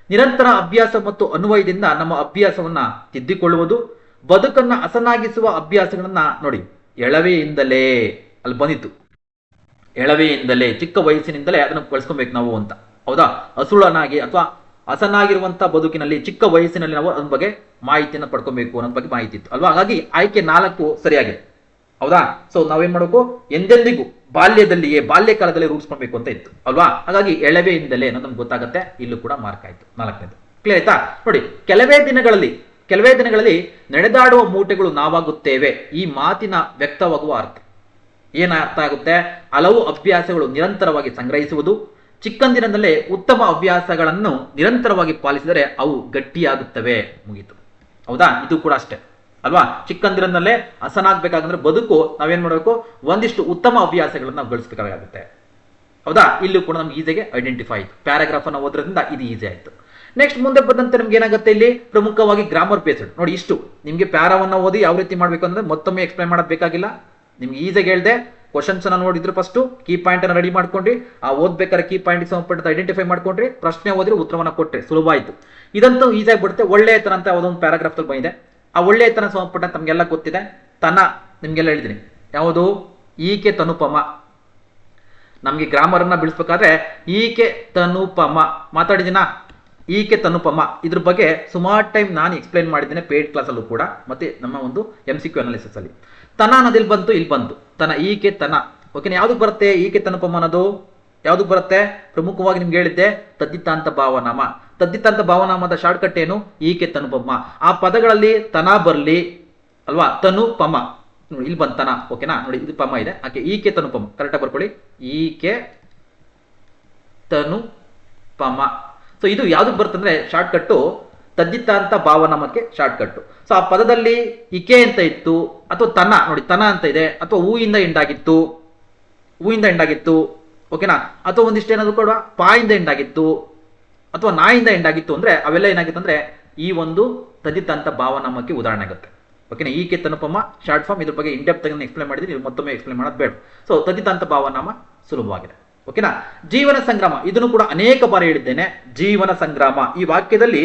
ನಿರಂತರ ಅಭ್ಯಾಸ ಮತ್ತು ಅನ್ವಯದಿಂದ ನಮ್ಮ ಅಭ್ಯಾಸವನ್ನ ತಿದ್ದಿಕೊಳ್ಳುವುದು, ಬದುಕನ್ನ ಹಸನಾಗಿಸುವ ಅಭ್ಯಾಸಗಳನ್ನ ನೋಡಿ ಎಳವೆಯಿಂದಲೇ, ಅಲ್ಲಿ ಬಂದಿತ್ತು ಎಳವೆಯಿಂದಲೇ, ಚಿಕ್ಕ ವಯಸ್ಸಿನಿಂದಲೇ ಅದನ್ನು ಕಳ್ಸ್ಕೊಬೇಕು ನಾವು ಅಂತ. ಹೌದಾ? ಹಸುಳನಾಗಿ ಅಥವಾ ಹಸನಾಗಿರುವಂತ ಬದುಕಿನಲ್ಲಿ ಚಿಕ್ಕ ವಯಸ್ಸಿನಲ್ಲಿ ನಾವು ಅದ್ರ ಬಗ್ಗೆ ಮಾಹಿತಿಯನ್ನು ಪಡ್ಕೊಬೇಕು ಅನ್ನೋದ್ ಬಗ್ಗೆ ಮಾಹಿತಿ ಇತ್ತು ಅಲ್ವಾ? ಹಾಗಾಗಿ ಆಯ್ಕೆ 4 ಸರಿಯಾಗಿದೆ. ಹೌದಾ? ಸೊ ನಾವೇನ್ ಮಾಡಬೇಕು, ಎಂದೆಂದಿಗೂ ಬಾಲ್ಯ ಕಾಲದಲ್ಲಿ ರೂಢಿಸ್ಕೊಳ್ಬೇಕು ಅಂತ ಇತ್ತು ಅಲ್ವಾ? ಹಾಗಾಗಿ ಎಳವೆಯಿಂದಲೇ ಅನ್ನೋದು ನಮ್ಗೆ ಗೊತ್ತಾಗುತ್ತೆ. ಇಲ್ಲೂ ಕೂಡ ಮಾರ್ಕ್ ಆಯ್ತು. 4ನೇದು ಕ್ಲಿಯರ್ ಆಯ್ತಾ? ನೋಡಿ, ಕೆಲವೇ ದಿನಗಳಲ್ಲಿ ನಡೆದಾಡುವ ಮೂಟೆಗಳು ನಾವಾಗುತ್ತೇವೆ. ಈ ಮಾತಿನ ವ್ಯಕ್ತವಾಗುವ ಅರ್ಥ ಏನ ಅರ್ಥ ಆಗುತ್ತೆ? ಹಲವು ಅಭ್ಯಾಸಗಳು ನಿರಂತರವಾಗಿ ಸಂಗ್ರಹಿಸುವುದು, ಚಿಕ್ಕಂದಿನದಲ್ಲೇ ಉತ್ತಮ ಅಭ್ಯಾಸಗಳನ್ನು ನಿರಂತರವಾಗಿ ಪಾಲಿಸಿದರೆ ಅವು ಗಟ್ಟಿಯಾಗುತ್ತವೆ. ಮುಗೀತು. ಹೌದಾ? ಇದು ಕೂಡ ಅಷ್ಟೇ ಅಲ್ವಾ? ಚಿಕ್ಕಂದಿನದಲ್ಲೇ ಹಸನಾಗ್ಬೇಕಾಗಂದ್ರೆ ಬದುಕು ನಾವೇನ್ ಮಾಡಬೇಕು, ಒಂದಿಷ್ಟು ಉತ್ತಮ ಅಭ್ಯಾಸಗಳನ್ನ ನಾವು ಗಳಿಸಬೇಕಾಗುತ್ತೆ. ಹೌದಾ? ಇಲ್ಲೂ ಕೂಡ ನಮ್ಗೆ ಈಸಿಯಾಗಿ ಐಡೆಂಟಿಫೈ ಆಯ್ತು. ಪ್ಯಾರಾಗ್ರಾಫ್ ಅನ್ನ ಓದ್ರಿಂದ ಇದು ಈಸಿ ಆಯ್ತು. ನೆಕ್ಸ್ಟ್ ಮುಂದೆ ಬಂದಂತೆ ನಮ್ಗೆ ಏನಾಗುತ್ತೆ, ಇಲ್ಲಿ ಪ್ರಮುಖವಾಗಿ ಗ್ರಾಮರ್ ಬೇಸ್ಡ್. ನೋಡಿ, ಇಷ್ಟು ನಿಮ್ಗೆ ಪ್ಯಾರಾವನ್ನ ಓದಿ ಯಾವ ರೀತಿ ಮಾಡ್ಬೇಕು ಅಂದ್ರೆ ಮತ್ತೊಮ್ಮೆ ಎಕ್ಸ್ಪ್ಲೈನ್ ಮಾಡೋದು ಬೇಕಾಗಿಲ್ಲ. ನಿಮ್ಗೆ ಈಸಿಯಾಗಿ ಹೇಳ್ದೆ, ಕ್ವಶನ್ಸ್ ಅನ್ನ ನೋಡಿದ್ರೆ ಫಸ್ಟ್ ಕೀ ಪಾಯಿಂಟ್ ಅನ್ನ ರೆಡಿ ಮಾಡ್ಕೊಂಡ್ರಿ, ಆ ಓದ್ಬೇಕಾದ್ರೆ ಕೀ ಪಾಯಿಂಟ್ ಸಂಬಂಧಪಟ್ಟ ಐಡೆಂಟಿಫೈ ಮಾಡ್ಕೊಂಡ್ರಿ, ಪ್ರಶ್ನೆ ಓದ್ರಿ, ಉತ್ತರವನ್ನ ಕೊಟ್ರಿ, ಸುಲಭ ಆಯ್ತು. ಇದಂತೂ ಈಸಿ ಆಗಿಬಿಡುತ್ತೆ. ಒಳ್ಳೆಯತನ ಅಂತ ಯಾವುದೊಂದು ಪ್ಯಾರಾಗ್ರಾಫ್ ಅಲ್ಲಿ ಬಂದಿದೆ. ಆ ಒಳ್ಳೆಯತನ ಸಂಬಂಧಪಟ್ಟ ತಮಗೆಲ್ಲ ಗೊತ್ತಿದೆ. ತನ ನಿಮ್ಗೆಲ್ಲ ಹೇಳಿದ್ದೀನಿ, ಯಾವುದು ಈಕೆ ತನುಪಮ. ನಮ್ಗೆ ಗ್ರಾಮರ್ ಅನ್ನ ಬಿಡಿಸ್ಬೇಕಾದ್ರೆ ಈಕೆ ತನುಪಮ ಮಾತಾಡಿದಿನ, ಈಕೆ ತನುಪಮ ಇದ್ರ ಬಗ್ಗೆ ಸುಮಾರು ಟೈಮ್ ನಾನು ಎಕ್ಸ್ಪ್ಲೈನ್ ಮಾಡಿದ್ದೇನೆ ಪೇಡ್ ಕ್ಲಾಸ್ ಅಲ್ಲೂ ಕೂಡ, ಮತ್ತೆ ನಮ್ಮ ಒಂದು MCQ ಅನಾಲಿಸಿಸ್ ಅಲ್ಲಿ. ತನ ಅನ್ನೋದಿಲ್ಲಿ ಬಂತು, ಇಲ್ಲಿ ಬಂತು ತನ, ಈಕೆ ತನ. ಓಕೆನಾ, ಯಾವ್ದಕ್ ಬರುತ್ತೆ ಈಕೆ ತನುಪಮ ಅನ್ನೋದು? ಯಾವ್ದಕ್ ಬರುತ್ತೆ? ಪ್ರಮುಖವಾಗಿ ನಿಮ್ಗೆ ಹೇಳಿದ್ದೆ ತದ್ದಿತಾಂತ ಭಾವನಾಮ. ತದ್ದಿತಾಂತ ಭಾವನಾಮದ ಶಾರ್ಟ್ಕಟ್ ಏನು? ಈಕೆ ತನುಪಮ. ಆ ಪದಗಳಲ್ಲಿ ತನ ಬರ್ಲಿ ಅಲ್ವಾ, ತನುಪಮ ನೋಡಿ ಇಲ್ಲಿ ಬಂತನ. ಓಕೆನಾ, ನೋಡಿ ಇದು ಪಮ ಇದೆ, ಆಕೆ ಈಕೆ ತನುಪಮ ಕರೆಕ್ಟಾಗಿ ಬರ್ಕೊಳ್ಳಿ, ಈಕೆ ತನುಪಮ. ಸೊ ಇದು ಯಾವ್ದಕ್ ಬರ್ತಂದ್ರೆ ಶಾರ್ಟ್ಕಟ್ಟು ತದ್ದಿತಾಂತ ಭಾವನಾಮಕ್ಕೆ ಶಾರ್ಟ್ಕಟ್ಟು. ಸೊ ಆ ಪದದಲ್ಲಿ ಇಕೆ ಅಂತ ಇತ್ತು, ಅಥವಾ ತನ ನೋಡಿ ತನ ಅಂತ ಇದೆ, ಅಥವಾ ಹೂಯಿಂದ ಎಂಡಾಗಿತ್ತು, ಹೂಯಿಂದ ಎಂಡಾಗಿತ್ತು. ಓಕೆನಾ, ಅಥವಾ ಒಂದಿಷ್ಟು ಏನಾದ್ರು ಕೂಡ ಪಾಯಿಂದ ಎಂಡಾಗಿತ್ತು, ಅಥವಾ ನಾಯಿಂದ ಎಂಡಾಗಿತ್ತು ಅಂದ್ರೆ ಅವೆಲ್ಲ ಏನಾಗಿತ್ತು ಅಂದ್ರೆ ಈ ಒಂದು ತದ್ದಿತಾಂತ ಭಾವನಾಮಕ್ಕೆ ಉದಾಹರಣೆ ಆಗುತ್ತೆ. ಓಕೆನಾ, ಈಕೆ ತನುಪಮ ಶಾರ್ಟ್ ಫಾರ್ಮ್. ಇದ್ರ ಬಗ್ಗೆ ಇಂಡೆಪ್ತ್ ಆಗಿ ಎಕ್ಸ್ಪ್ಲೇನ್ ಮಾಡಿದ್ದೀನಿ, ಮತ್ತೊಮ್ಮೆ ಎಕ್ಸ್ಪ್ಲೇನ್ ಮಾಡೋದು ಬೇಡ. ಸೊ ತದ್ದಿತಾಂತ ಭಾವನಾಮ ಸುಲಭವಾಗಿದೆ. ಓಕೆನಾ, ಜೀವನ ಸಂಗ್ರಾಮ ಇದನ್ನು ಕೂಡ ಅನೇಕ ಬಾರಿ ಹೇಳಿದ್ದೇನೆ. ಜೀವನ ಸಂಗ್ರಾಮ ಈ ವಾಕ್ಯದಲ್ಲಿ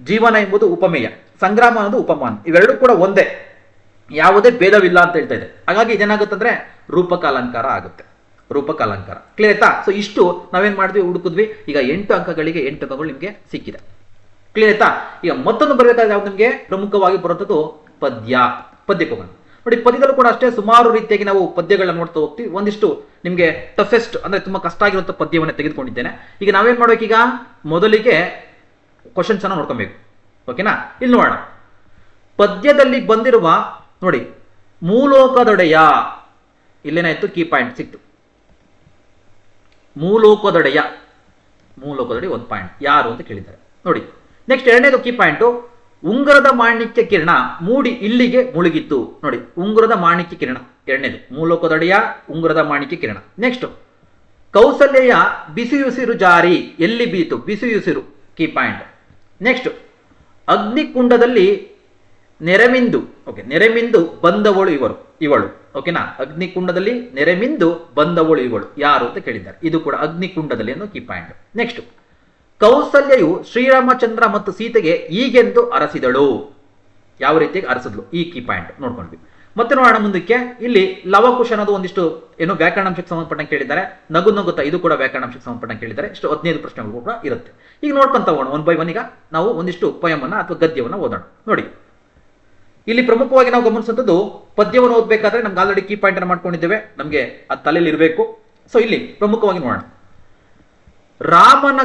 ಜೀವನ ಎಂಬುದು ಉಪಮೇಯ, ಸಂಗ್ರಾಮ ಅನ್ನೋದು ಉಪಮಾನ, ಇವೆರಡೂ ಕೂಡ ಒಂದೇ, ಯಾವುದೇ ಭೇದವಿಲ್ಲ ಅಂತ ಹೇಳ್ತಾ ಇದೆ. ಹಾಗಾಗಿ ಇದೇನಾಗುತ್ತಂದ್ರೆ ರೂಪಕ ಅಲಂಕಾರ ಆಗುತ್ತೆ, ರೂಪಕ ಅಲಂಕಾರ. ಕ್ಲಿಯರ್ ಆಯ್ತಾ? ಸೊ ಇಷ್ಟು ನಾವೇನ್ ಮಾಡಿದ್ವಿ, ಹುಡುಕಿದ್ವಿ. ಈಗ 8 ಅಂಕಗಳಿಗೆ 8 ಅಂಕಗಳು ನಿಮ್ಗೆ ಸಿಕ್ಕಿದೆ. ಕ್ಲಿಯರ್ ಆಯ್ತಾ? ಈಗ ಮತ್ತೊಂದು ಬರಬೇಕಾದ್ರೆ ಯಾವ್ದು ನಿಮ್ಗೆ ಪ್ರಮುಖವಾಗಿ ಬರುತ್ತದು ಪದ್ಯ. ಪದ್ಯಕ್ಕೆ ಹೋಗೋಣ ನೋಡಿ. ಪದ್ಯದಲ್ಲೂ ಕೂಡ ಅಷ್ಟೇ ಸುಮಾರು ರೀತಿಯಾಗಿ ನಾವು ಪದ್ಯಗಳನ್ನ ನೋಡ್ತಾ ಹೋಗ್ತೀವಿ. ಒಂದಿಷ್ಟು ನಿಮ್ಗೆ ಟಫೆಸ್ಟ್ ಅಂದ್ರೆ ತುಂಬಾ ಕಷ್ಟ ಆಗಿರುವಂತ ಪದ್ಯವನ್ನ ತೆಗೆದುಕೊಂಡಿದ್ದೇನೆ. ಈಗ ನಾವೇನ್ ಮಾಡ್ಬೇಕೀಗ, ಮೊದಲಿಗೆ ಕ್ವಶನ್ಸ್ ಅನ್ನ ನೋಡ್ಕೊಬೇಕು. ಓಕೆನಾ, ಇಲ್ಲಿ ನೋಡೋಣ. ಪದ್ಯದಲ್ಲಿ ಬಂದಿರುವ ನೋಡಿ, ಮೂಲೋಕದೊಡೆಯ, ಇಲ್ಲೇನಾಯ್ತು ಕೀ ಪಾಯಿಂಟ್ ಸಿಕ್ತು. ಮೂಲೋಕದೊಡೆಯ, ಮೂಲೋಕದೊಡೆಯ ಒಂದು ಪಾಯಿಂಟ್ ಯಾರು ಅಂತ ಕೇಳಿದ್ದಾರೆ ನೋಡಿ. ನೆಕ್ಸ್ಟ್ ಎರಡನೇದು ಕೀ ಪಾಯಿಂಟ್, ಉಂಗುರದ ಮಾಣಿಕ್ಯ ಕಿರಣ ಮೂಡಿ ಇಲ್ಲಿಗೆ ಮುಳುಗಿತ್ತು ನೋಡಿ. ಉಂಗುರದ ಮಾಣಿಕ್ಯ ಕಿರಣ ಎರಡನೇದು, ಮೂಲೋಕದೊಡೆಯ ಉಂಗುರದ ಮಾಣಿಕ್ಯ ಕಿರಣ. ನೆಕ್ಸ್ಟ್ ಕೌಸಲ್ಯ ಬಿಸಿಯುಸಿರು ಜಾರಿ ಎಲ್ಲಿ ಬೀತು, ಬಿಸಿಯುಸಿರು ಕೀ ಪಾಯಿಂಟ್. ನೆಕ್ಸ್ಟ್ ಅಗ್ನಿಕುಂಡದಲ್ಲಿ ನೆರೆಮಿಂದು, ಓಕೆ ನೆರೆಮಿಂದು ಬಂದವಳು ಇವಳು. ಓಕೆನಾ, ಅಗ್ನಿಕುಂಡದಲ್ಲಿ ನೆರೆಮಿಂದು ಬಂದವಳು ಇವಳು ಯಾರು ಅಂತ ಕೇಳಿದ್ದಾರೆ. ಇದು ಕೂಡ ಅಗ್ನಿಕುಂಡದಲ್ಲಿ ಅನ್ನೋ ಕೀ ಪಾಯಿಂಟ್. ನೆಕ್ಸ್ಟ್ ಕೌಸಲ್ಯಯು ಶ್ರೀರಾಮಚಂದ್ರ ಮತ್ತು ಸೀತೆಗೆ ಈಗೆಂದು ಅರಸಿದಳು, ಯಾವ ರೀತಿಯಾಗಿ ಅರಸಿದ್ಲು, ಈ ಕೀ ಪಾಯಿಂಟ್ ನೋಡ್ಕೊಂಡ್ವಿ. ಮತ್ತೆ ನೋಡೋಣ ಮುಂದಕ್ಕೆ. ಇಲ್ಲಿ ಲವಕುಶ ಅನ್ನೋದು ಒಂದಿಷ್ಟು ಏನು ವ್ಯಾಕರಣಾಂಶಕ್ಕೆ ಸಂಬಂಧಪಟ್ಟಂಗೆ ಕೇಳಿದ್ದಾರೆ. ನಗು ನಗುತ್ತಾ ಇದು ಕೂಡ ವ್ಯಾಕರಣಾಂಶಕ್ಕೆ ಸಂಬಂಧಪಟ್ಟಂಗೆ ಕೇಳಿದ್ದಾರೆ. ಇಷ್ಟು 15 ಪ್ರಶ್ನೆಗಳು ಕೂಡ ಇರುತ್ತೆ. ಈಗ ನೋಡ್ಕೊಂತ ಹೋಗೋಣ ಒನ್ ಬೈ ಒನ್. ಈಗ ನಾವು ಒಂದಿಷ್ಟು ಪೊಯಮನ್ನ ಅಥವಾ ಗದ್ಯವನ್ನ ಓದೋಣ ನೋಡಿ. ಇಲ್ಲಿ ಪ್ರಮುಖವಾಗಿ ನಾವು ಗಮನಿಸುವಂಥದ್ದು, ಪದ್ಯವನ್ನು ಓದಬೇಕಾದ್ರೆ ನಮ್ಗೆ ಆಲ್ರೆಡಿ ಕೀ ಪಾಯಿಂಟ್ ಅನ್ನು ಮಾಡ್ಕೊಂಡಿದ್ದೇವೆ, ನಮಗೆ ಅದು ತಲೆಯಲ್ಲಿ ಇರಬೇಕು. ಸೊ ಇಲ್ಲಿ ಪ್ರಮುಖವಾಗಿ ನೋಡೋಣ. ರಾವಣನ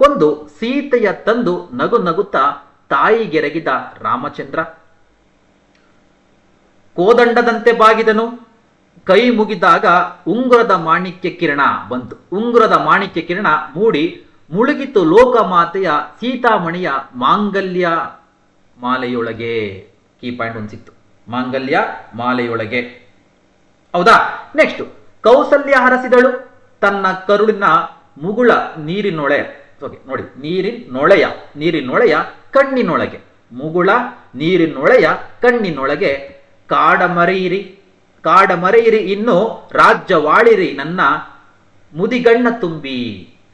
ಕೊಂದು ಸೀತೆಯ ತಂದು ನಗು ನಗುತ್ತಾ ತಾಯಿಗೆರಗಿದ ರಾಮಚಂದ್ರ, ಕೋದಂಡದಂತೆ ಬಾಗಿದನು ಕೈ ಮುಗಿದಾಗ ಉಂಗುರದ ಮಾಣಿಕ್ಯ ಕಿರಣ ಬಂತು. ಉಂಗುರದ ಮಾಣಿಕ್ಯ ಕಿರಣ ಮೂಡಿ ಮುಳುಗಿತು ಲೋಕಮಾತೆಯ ಸೀತಾಮಣಿಯ ಮಾಂಗಲ್ಯ ಮಾಲೆಯೊಳಗೆ. ಕೀ ಪಾಯಿಂಟ್ ಒಂದು ಸಿಕ್ತು, ಮಾಂಗಲ್ಯ ಮಾಲೆಯೊಳಗೆ. ಹೌದಾ? ನೆಕ್ಸ್ಟ್ ಕೌಸಲ್ಯ ಹರಸಿದಳು ತನ್ನ ಕರುಳಿನ ಮುಗುಳ ನೀರಿನೊಳೆ. ನೋಡಿ, ನೀರಿನೊಳೆಯ ಕಣ್ಣಿನೊಳಗೆ, ಮುಗುಳ ನೀರಿನೊಳೆಯ ಕಣ್ಣಿನೊಳಗೆ ಕಾಡಮರೆಯಿರಿ ಇನ್ನು ರಾಜ್ಯವಾಳಿರಿ ನನ್ನ ಮುದಿಗಣ್ಣ ತುಂಬಿ.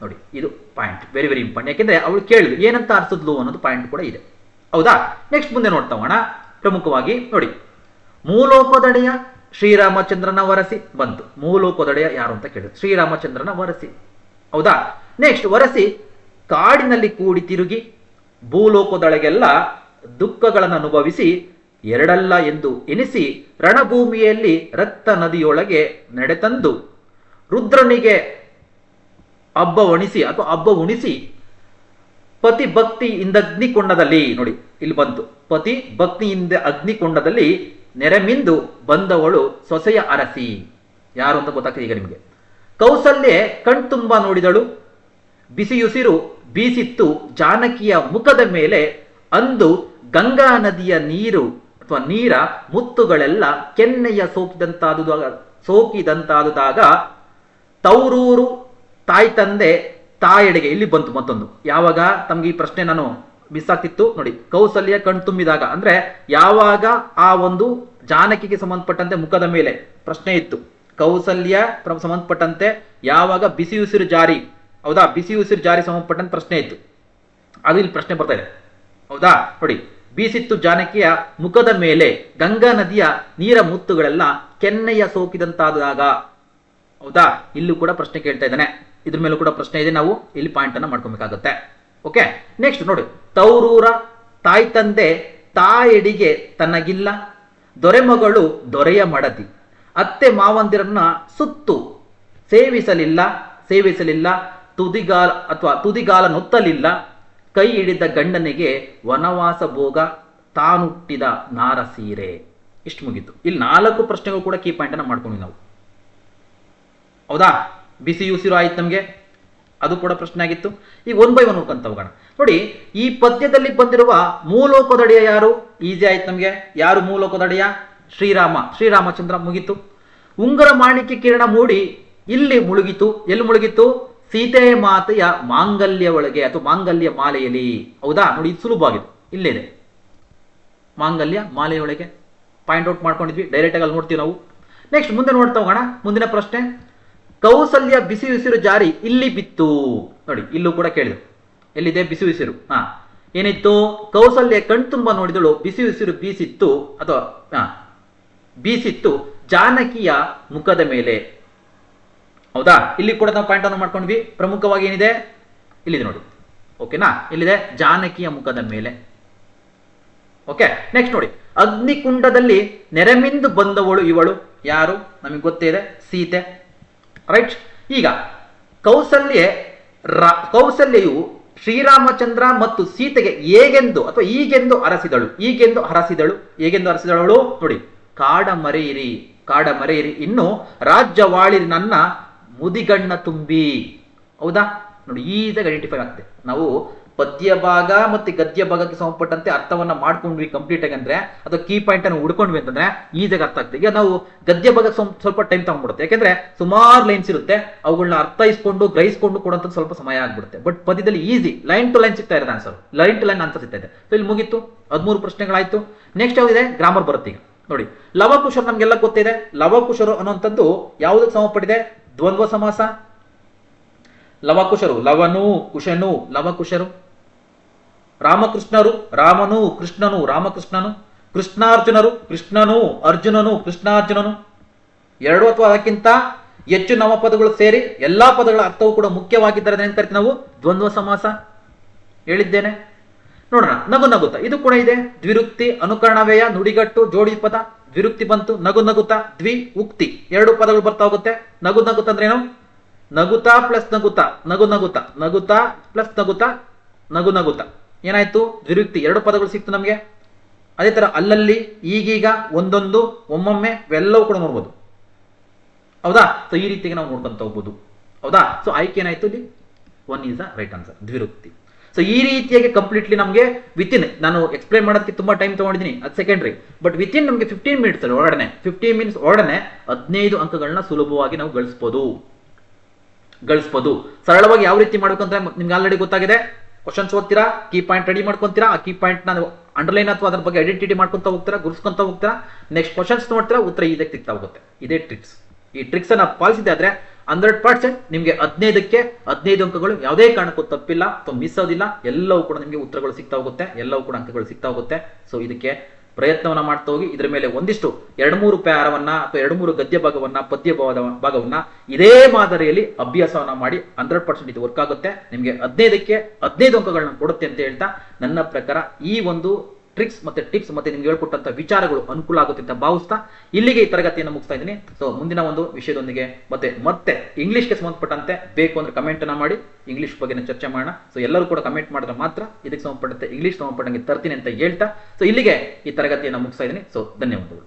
ನೋಡಿ, ಇದು ಪಾಯಿಂಟ್ ವೆರಿ ವೆರಿ ಇಂಪಾರ್ಟೆಂಟ್. ಯಾಕೆಂದ್ರೆ ಅವಳು ಕೇಳಿದ್ರು ಏನಂತ ಅರ್ಸಿದ್ಲು ಅನ್ನೋದು ಪಾಯಿಂಟ್ ಕೂಡ ಇದೆ. ಹೌದಾ? ನೆಕ್ಸ್ಟ್ ಮುಂದೆ ನೋಡ್ತಾ ಹೋಗೋಣ. ಪ್ರಮುಖವಾಗಿ ನೋಡಿ, ಮೂಲೋಕದೊಡೆಯ ಶ್ರೀರಾಮಚಂದ್ರನ ವರಸಿ ಬಂತು. ಮೂಲೋಕದೊಡೆಯ ಯಾರು ಅಂತ ಕೇಳಿದ್ರು, ಶ್ರೀರಾಮಚಂದ್ರನ ವರಸಿ. ಹೌದಾ? ನೆಕ್ಸ್ಟ್ ವರಸಿ ಕಾಡಿನಲ್ಲಿ ಕೂಡಿ ತಿರುಗಿ ಭೂಲೋಕದೊಳಗೆಲ್ಲ ದುಃಖಗಳನ್ನು ಅನುಭವಿಸಿ ಎರಡಲ್ಲ ಎಂದು ಎನಿಸಿ ರಣಭೂಮಿಯಲ್ಲಿ ರಕ್ತ ನದಿಯೊಳಗೆ ನಡೆತಂದು ರುದ್ರನಿಗೆ ಹಬ್ಬ ಉಣಿಸಿ ಪತಿ ಭಕ್ತಿಯಿಂದ ಅಗ್ನಿಕೊಂಡದಲ್ಲಿ, ನೋಡಿ ಇಲ್ಲಿ ಬಂತು, ಪತಿ ಭಕ್ತಿಯಿಂದ ಅಗ್ನಿಕೊಂಡದಲ್ಲಿ ನೆರೆಮಿಂದು ಬಂದವಳು ಸೊಸೆಯ ಅರಸಿ. ಯಾರು ಅಂತ ಗೊತ್ತಾಗ್ತದೆ ಈಗ ನಿಮಗೆ. ಕೌಸಲ್ಯೆ ಕಣ್ತುಂಬ ನೋಡಿದಳು, ಬಿಸಿಯುಸಿರು ಬೀಸಿತ್ತು ಜಾನಕಿಯ ಮುಖದ ಮೇಲೆ. ಅಂದು ಗಂಗಾ ನದಿಯ ನೀರ ಮುತ್ತುಗಳೆಲ್ಲ ಕೆನ್ನೆಯ ಸೋಕಿದಂತಾದುದಾಗ ತೌರೂರು ತಾಯಿ ತಂದೆ ತಾಯೆಡೆಗೆ. ಇಲ್ಲಿ ಬಂತು ಮತ್ತೊಂದು. ಯಾವಾಗ ತಮ್ಗೆ ಈ ಪ್ರಶ್ನೆ ನಾನು ಮಿಸ್ ಆಗ್ತಿತ್ತು ನೋಡಿ, ಕೌಸಲ್ಯ ಕಣ್ತುಂಬಿದಾಗ ಅಂದ್ರೆ ಯಾವಾಗ ಆ ಒಂದು ಜಾನಕಿಗೆ ಸಂಬಂಧಪಟ್ಟಂತೆ ಮುಖದ ಮೇಲೆ ಪ್ರಶ್ನೆ ಇತ್ತು. ಕೌಸಲ್ಯ ಸಂಬಂಧಪಟ್ಟಂತೆ ಯಾವಾಗ ಬಿಸಿ ಉಸಿರು ಜಾರಿ, ಹೌದಾ, ಬಿಸಿ ಉಸಿರು ಜಾರಿ ಸಂಬಂಧಪಟ್ಟಂತೆ ಪ್ರಶ್ನೆ ಇತ್ತು. ಅದು ಇಲ್ಲಿ ಪ್ರಶ್ನೆ ಬರ್ತಾ ಇದೆ, ಹೌದಾ. ನೋಡಿ, ಬೀಸಿತ್ತು ಜಾನಕಿಯ ಮುಖದ ಮೇಲೆ ಗಂಗಾ ನದಿಯ ನೀರ ಮುತ್ತುಗಳೆಲ್ಲ ಕೆನ್ನೆಯ ಸೋಕಿದಂತಾದಾಗ, ಹೌದಾ. ಇಲ್ಲೂ ಕೂಡ ಪ್ರಶ್ನೆ ಕೇಳ್ತಾ ಇದ್ದಾನೆ, ಇದ್ರ ಮೇಲೂ ಕೂಡ ಪ್ರಶ್ನೆ ಇದೆ. ನಾವು ಇಲ್ಲಿ ಪಾಯಿಂಟ್ ಅನ್ನ ಮಾಡ್ಕೊಬೇಕಾಗುತ್ತೆ. ಓಕೆ, ನೆಕ್ಸ್ಟ್ ನೋಡಿ, ತೌರೂರ ತಾಯಿ ತಂದೆ ತಾಯಡಿಗೆ ತನಗಿಲ್ಲ, ದೊರೆಮಗಳು ದೊರೆಯ ಮಡದಿ, ಅತ್ತೆ ಮಾವಂದಿರನ್ನ ಸುತ್ತು ಸೇವಿಸಲಿಲ್ಲ, ತುದಿಗಾಲ ನೊತ್ತಲಿಲ್ಲ, ಕೈ ಹಿಡಿದ ಗಂಡನಿಗೆ ವನವಾಸ ಭೋಗ, ತಾನುಟ್ಟಿದ ನಾರ ಸೀರೆ. ಇಷ್ಟು ಮುಗೀತು. ಇಲ್ಲಿ 4 ಪ್ರಶ್ನೆಗಳು ಕೂಡ ಕೀ ಪಾಯಿಂಟ್ ಅನ್ನ ಮಾಡ್ಕೊಂಡ್ವಿ ನಾವು, ಹೌದಾ. ಬಿಸಿ ಉಸಿರು ಆಯ್ತು ನಮಗೆ, ಅದು ಕೂಡ ಪ್ರಶ್ನೆ ಆಗಿತ್ತು. ಈಗ 1 by 1 ನೋಡ್ಕೊಂತ ಹೋಗೋಣ. ನೋಡಿ, ಈ ಪದ್ಯದಲ್ಲಿ ಬಂದಿರುವ ಮೂಲೋಪದಡಿಯ ಯಾರು? ಈಸಿ ಆಯ್ತು ನಮಗೆ. ಯಾರು ಮೂಲೋಪದಡಿಯ? ಶ್ರೀರಾಮಚಂದ್ರ. ಮುಗೀತು. ಉಂಗರ ಮಾಣಿಕ್ಯ ಕಿರಣ ಮೂಡಿ ಇಲ್ಲಿ ಮುಳುಗಿತು. ಎಲ್ಲಿ ಮುಳುಗಿತು? ಸೀತೆ ಮಾತೆಯ ಮಾಂಗಲ್ಯ ಒಳಗೆ ಅಥವಾ ಮಾಂಗಲ್ಯ ಮಾಲೆಯಲ್ಲಿ, ಹೌದಾ. ನೋಡಿ, ಇದು ಸುಲಭವಾಗಿದೆ, ಇಲ್ಲಿದೆ ಮಾಂಗಲ್ಯ ಮಾಲೆಯೊಳಗೆ. ಪಾಯಿಂಟ್ ಔಟ್ ಮಾಡ್ಕೊಂಡಿದ್ವಿ, ಡೈರೆಕ್ಟ್ ಆಗಿ ಅಲ್ಲಿ ನೋಡ್ತೀವಿ ನಾವು. ನೆಕ್ಸ್ಟ್ ಮುಂದೆ ನೋಡ್ತಾ ಹೋಗೋಣ. ಮುಂದಿನ ಪ್ರಶ್ನೆ, ಕೌಸಲ್ಯ ಬಿಸಿ ಉಸಿರು ಜಾರಿ ಇಲ್ಲಿ ಬಿತ್ತು. ನೋಡಿ, ಇಲ್ಲೂ ಕೂಡ ಕೇಳಿದ್ರು, ಎಲ್ಲಿದೆ ಬಿಸಿ ಉಸಿರು? ಏನಿತ್ತು? ಕೌಸಲ್ಯ ಕಣ್ತುಂಬ ನೋಡಿದಳು, ಬಿಸಿ ಉಸಿರು ಬೀಸಿತ್ತು ಅಥವಾ ಬೀಸಿತ್ತು ಜಾನಕಿಯ ಮುಖದ ಮೇಲೆ, ಹೌದಾ. ಇಲ್ಲಿ ಕೂಡ ನಾವು ಪಾಯಿಂಟ್ ಅನ್ನು ಮಾಡ್ಕೊಂಡ್ವಿ. ಪ್ರಮುಖವಾಗಿ ಏನಿದೆ ಇಲ್ಲಿದೆ ನೋಡಿ, ಓಕೆನಾ. ಇಲ್ಲಿದೆ ಜಾನಕಿಯ ಮುಖದ ಮೇಲೆ. ಓಕೆ, ನೆಕ್ಸ್ಟ್ ನೋಡಿ, ಅಗ್ನಿಕುಂಡದಲ್ಲಿ ನೆರೆಮಿಂದು ಬಂದವಳು ಇವಳು ಯಾರು? ನಮಗೆ ಗೊತ್ತಿದೆ, ಸೀತೆ, ರೈಟ್. ಈಗ ಕೌಸಲ್ಯೆಯು ಶ್ರೀರಾಮಚಂದ್ರ ಮತ್ತು ಸೀತೆಗೆ ಹೇಗೆಂದು ಅಥವಾ ಈಗೆಂದು ಹರಸಿದಳು. ಹೇಗೆಂದು ಹರಸಿದಳು ನೋಡಿ, ಕಾಡ ಮರೆಯಿರಿ ಇನ್ನು ರಾಜ್ಯವಾಳಿರಿ ನನ್ನ ಮುದಿಗಣ್ಣ ತುಂಬಿ, ಹೌದಾ. ನೋಡಿ, ಈಸಾಗಿ ಐಡೆಂಟಿಫೈ ಆಗ್ತದೆ. ನಾವು ಪದ್ಯ ಭಾಗ ಮತ್ತೆ ಗದ್ಯ ಭಾಗಕ್ಕೆ ಸಂಬಂಧಪಟ್ಟಂತೆ ಅರ್ಥವನ್ನ ಮಾಡ್ಕೊಂಡ್ವಿ ಕಂಪ್ಲೀಟ್ ಆಗಿ ಅಂದ್ರೆ, ಅಥವಾ ಕೀ ಪಾಯಿಂಟ್ ಅನ್ನು ಹುಡ್ಕೊಂಡ್ವಿ ಅಂತಂದ್ರೆ ಈಸಾಗಿ ಅರ್ಥ ಆಗ್ತದೆ. ಈಗ ನಾವು ಗದ್ಯ ಭಾಗಕ್ಕೆ ಸ್ವಲ್ಪ ಟೈಮ್ ತಗೊಂಡ್ಬಿಡುತ್ತೆ, ಯಾಕಂದ್ರೆ ಸುಮಾರು ಲೈನ್ಸ್ ಇರುತ್ತೆ, ಅವುಗಳನ್ನ ಅರ್ಥೈಸ್ಕೊಂಡು ಗ್ರಹಿಸ್ಕೊಂಡು ಕೊಡುವಂತ ಸ್ವಲ್ಪ ಸಮಯ ಆಗ್ಬಿಡುತ್ತೆ. ಬಟ್ ಪದ್ಯದಲ್ಲಿ ಈಸಿ ಲೈನ್ ಟು ಲೈನ್ ಸಿಗ್ತಾ ಇದೆ answer, line to line answer ಸಿಗ್ತಾ ಇದೆ. ಸೊ ಇಲ್ಲಿ ಮುಗೀತು, 13 ಪ್ರಶ್ನೆಗಳಾಯ್ತು. ನೆಕ್ಸ್ಟ್ ಯಾವ್ದಿದೆ? ಗ್ರಾಮರ್ ಬರುತ್ತೆ. ಈಗ ನೋಡಿ, ಲವಕುಶರು ನಮ್ಗೆಲ್ಲ ಗೊತ್ತಿದೆ. ಲವಕುಶರು ಅನ್ನುವಂಥದ್ದು ಯಾವುದಕ್ಕೆ ಸಂಬಂಧಪಟ್ಟಿದೆ? ದ್ವಂದ್ವ ಸಮಾಸ. ಲವಕುಶರು, ಲವನು ಕುಶನು, ಲವಕುಶರು. ರಾಮಕೃಷ್ಣರು, ರಾಮನು ಕೃಷ್ಣನು, ರಾಮಕೃಷ್ಣನು. ಕೃಷ್ಣಾರ್ಜುನರು, ಕೃಷ್ಣನು ಅರ್ಜುನನು, ಕೃಷ್ಣಾರ್ಜುನನು. 2 ಅಥವಾ ಅದಕ್ಕಿಂತ ಹೆಚ್ಚು ನಾಮಪದಗಳು ಸೇರಿ ಎಲ್ಲಾ ಪದಗಳ ಅರ್ಥವು ಕೂಡ ಮುಖ್ಯವಾಗಿದ್ದರೆ ಏನ್ ಕರಿತೀವಿ ನಾವು? ದ್ವಂದ್ವ ಸಮಾಸ. ಹೇಳಿದ್ದೇನೆ. ನೋಡೋಣ, ನಗುತ್ತ. ಇದು ಕೂಡ ಇದೆ. ದ್ವಿರುಕ್ತಿ, ಅನುಕರಣವ್ಯಯ, ನುಡಿಗಟ್ಟು, ಜೋಡಿ ಪದ. ದ್ವಿರುಕ್ತಿ ಬಂತು, ನಗುತ್ತ. ದ್ವಿ ಉಕ್ತಿ, 2 ಪದಗಳು ಬರ್ತಾ ಹೋಗುತ್ತೆ. ನಗುತ್ತ ಅಂದ್ರೆ ಏನು? ನಗುತ್ತಾ ಪ್ಲಸ್ ನಗುತ್ತಾ, ನಗುತ್ತಾ ಪ್ಲಸ್ ನಗುತ್ತಾ, ಏನಾಯ್ತು? ದ್ವಿರುಕ್ತಿ, 2 ಪದಗಳು ಸಿಕ್ತು ನಮಗೆ. ಅದೇ ತರ ಅಲ್ಲಲ್ಲಿ, ಈಗೀಗ, ಒಂದೊಂದು, ಒಮ್ಮೊಮ್ಮೆ, ಇವೆಲ್ಲವೂ ಕೂಡ ನೋಡ್ಬೋದು, ಹೌದಾ. ಸೊ ಈ ರೀತಿಗೆ ನಾವು ನೋಡ್ಕೊಂತ ಹೋಗ್ಬೋದು, ಹೌದಾ. ಸೊ ಆಯ್ಕೆ ಏನಾಯ್ತು ಇಲ್ಲಿ? 1 ಈಸ್ ದ ರೈಟ್ ಆನ್ಸರ್, ದ್ವಿರುಕ್ತಿ. ಸೊ ಈ ರೀತಿಯಾಗಿ ಕಂಪ್ಲೀಟ್ಲಿ ನಮಗೆ ವಿತಿನ್, ನಾನು ಎಕ್ಸ್ಪ್ಲೈನ್ ಮಾಡೋದಕ್ಕೆ ತುಂಬಾ ಟೈಮ್ ತಗೊಂಡಿದ್ದೀನಿ, ಅದು ಸೆಕೆಂಡ್ರಿ. ಬಟ್ ವಿತಿನ್ ನಮಗೆ 15 ಮಿನಿಟ್ಸ್ ಒಳಗಡೆ 15 ಮಿನಿಟ್ಸ್ ಒಳಗಡೆ 15 ಅಂಕಗಳನ್ನ ಸುಲಭವಾಗಿ ನಾವು ಗಳಿಸ್ಬೋದು. ಸರಳವಾಗಿ ಯಾವ ರೀತಿ ಮಾಡ್ಬೇಕಂದ್ರೆ ನಿಮ್ಗೆ ಆಲ್ರೆಡಿ ಗೊತ್ತಾಗಿದೆ. ಕ್ವಶನ್ಸ್ ಓದ್ತೀರಾ, ಕೀ ಪಾಯಿಂಟ್ ರೆಡಿ ಮಾಡ್ಕೊಂತೀರಾ, ಆ ಕೀ ಪಾಯಿಂಟ್ ನಾವು ಅಂಡರ್ಲೈನ್ ಅಥವಾ ಅದ್ರ ಬಗ್ಗೆ ಐಡೆಂಟಿಟಿ ಮಾಡ್ಕೊಂತ ಹೋಗ್ತೀರಾ, ಗುರುಸ್ಕೊಂತ ಹೋಗ್ತೀರಾ. ನೆಕ್ಸ್ಟ್ ಕ್ವಶನ್ಸ್ ನೋಡ್ತೀರಾ, ಉತ್ತರ ಇದಕ್ಕೆ ಸಿಗ್ತಾ ಹೋಗುತ್ತೆ. ಇದೇ ಟ್ರಿಕ್ಸ್. ಈ ಟ್ರಿಕ್ಸ್ ಅನ್ನ ಪಾಲಿಸಿದೆ ಆದ್ರೆ 100% ನಿಮಗೆ 15ಕ್ಕೆ 15 ಅಂಕಗಳು ಯಾವುದೇ ಕಾರಣಕ್ಕೂ ತಪ್ಪಿಲ್ಲ ಅಥವಾ ಮಿಸ್ ಆಗೋದಿಲ್ಲ. ಎಲ್ಲವೂ ಕೂಡ ನಿಮಗೆ ಉತ್ತರಗಳು ಸಿಗ್ತಾ ಹೋಗುತ್ತೆ, ಎಲ್ಲವೂ ಕೂಡ ಅಂಕಗಳು ಸಿಗ್ತಾ ಹೋಗುತ್ತೆ. ಸೊ ಇದಕ್ಕೆ ಪ್ರಯತ್ನವನ್ನ ಮಾಡ್ತಾ ಹೋಗಿ. ಇದರ ಮೇಲೆ ಒಂದಿಷ್ಟು 2-3 ಪ್ಯಾರವನ್ನ ಅಥವಾ 2-3 ಗದ್ಯ ಭಾಗವನ್ನ, ಪದ್ಯ ಭಾಗವನ್ನ ಇದೇ ಮಾದರಿಯಲ್ಲಿ ಅಭ್ಯಾಸವನ್ನ ಮಾಡಿ 100% ಇದು ವರ್ಕ್ ಆಗುತ್ತೆ. ನಿಮಗೆ 15ಕ್ಕೆ 15 ಅಂಕಗಳನ್ನ ಕೊಡುತ್ತೆ ಅಂತ ಹೇಳ್ತಾ, ನನ್ನ ಪ್ರಕಾರ ಈ ಒಂದು ಟ್ರಿಕ್ಸ್ ಮತ್ತೆ ಟಿಪ್ಸ್ ಮತ್ತೆ ನಿಮ್ಗೆ ಹೇಳ್ಕೊಟ್ಟಂತ ವಿಚಾರಗಳು ಅನುಕೂಲ ಆಗುತ್ತೆ ಅಂತ ಭಾವಿಸ್ತಾ ಇಲ್ಲಿಗೆ ಈ ತರಗತಿಯನ್ನು ಮುಗಿಸ್ತಾ ಇದ್ದೀನಿ. ಸೊ ಮುಂದಿನ ಒಂದು ವಿಷಯದೊಂದಿಗೆ ಮತ್ತೆ ಇಂಗ್ಲಿಷ್ಗೆ ಸಂಬಂಧಪಟ್ಟಂತೆ ಬೇಕು ಅಂದ್ರೆ ಕಮೆಂಟ್ ಅನ್ನ ಮಾಡಿ, ಇಂಗ್ಲಿಷ್ ಬಗ್ಗೆ ಚರ್ಚೆ ಮಾಡೋಣ. ಸೊ ಎಲ್ಲರೂ ಕೂಡ ಕಮೆಂಟ್ ಮಾಡಿದ್ರೆ ಮಾತ್ರ ಇದಕ್ಕೆ ಸಂಬಂಧಪಟ್ಟಂತೆ ಇಂಗ್ಲಿಷ್ ಸಂಬಂಧಪಟ್ಟಂಗೆ ತರ್ತೀನಿ ಅಂತ ಹೇಳ್ತಾ, ಸೊ ಇಲ್ಲಿಗೆ ಈ ತರಗತಿಯನ್ನು ಮುಗಿಸ್ತಾ ಇದ್ದೀನಿ. ಸೊ ಧನ್ಯವಾದಗಳು.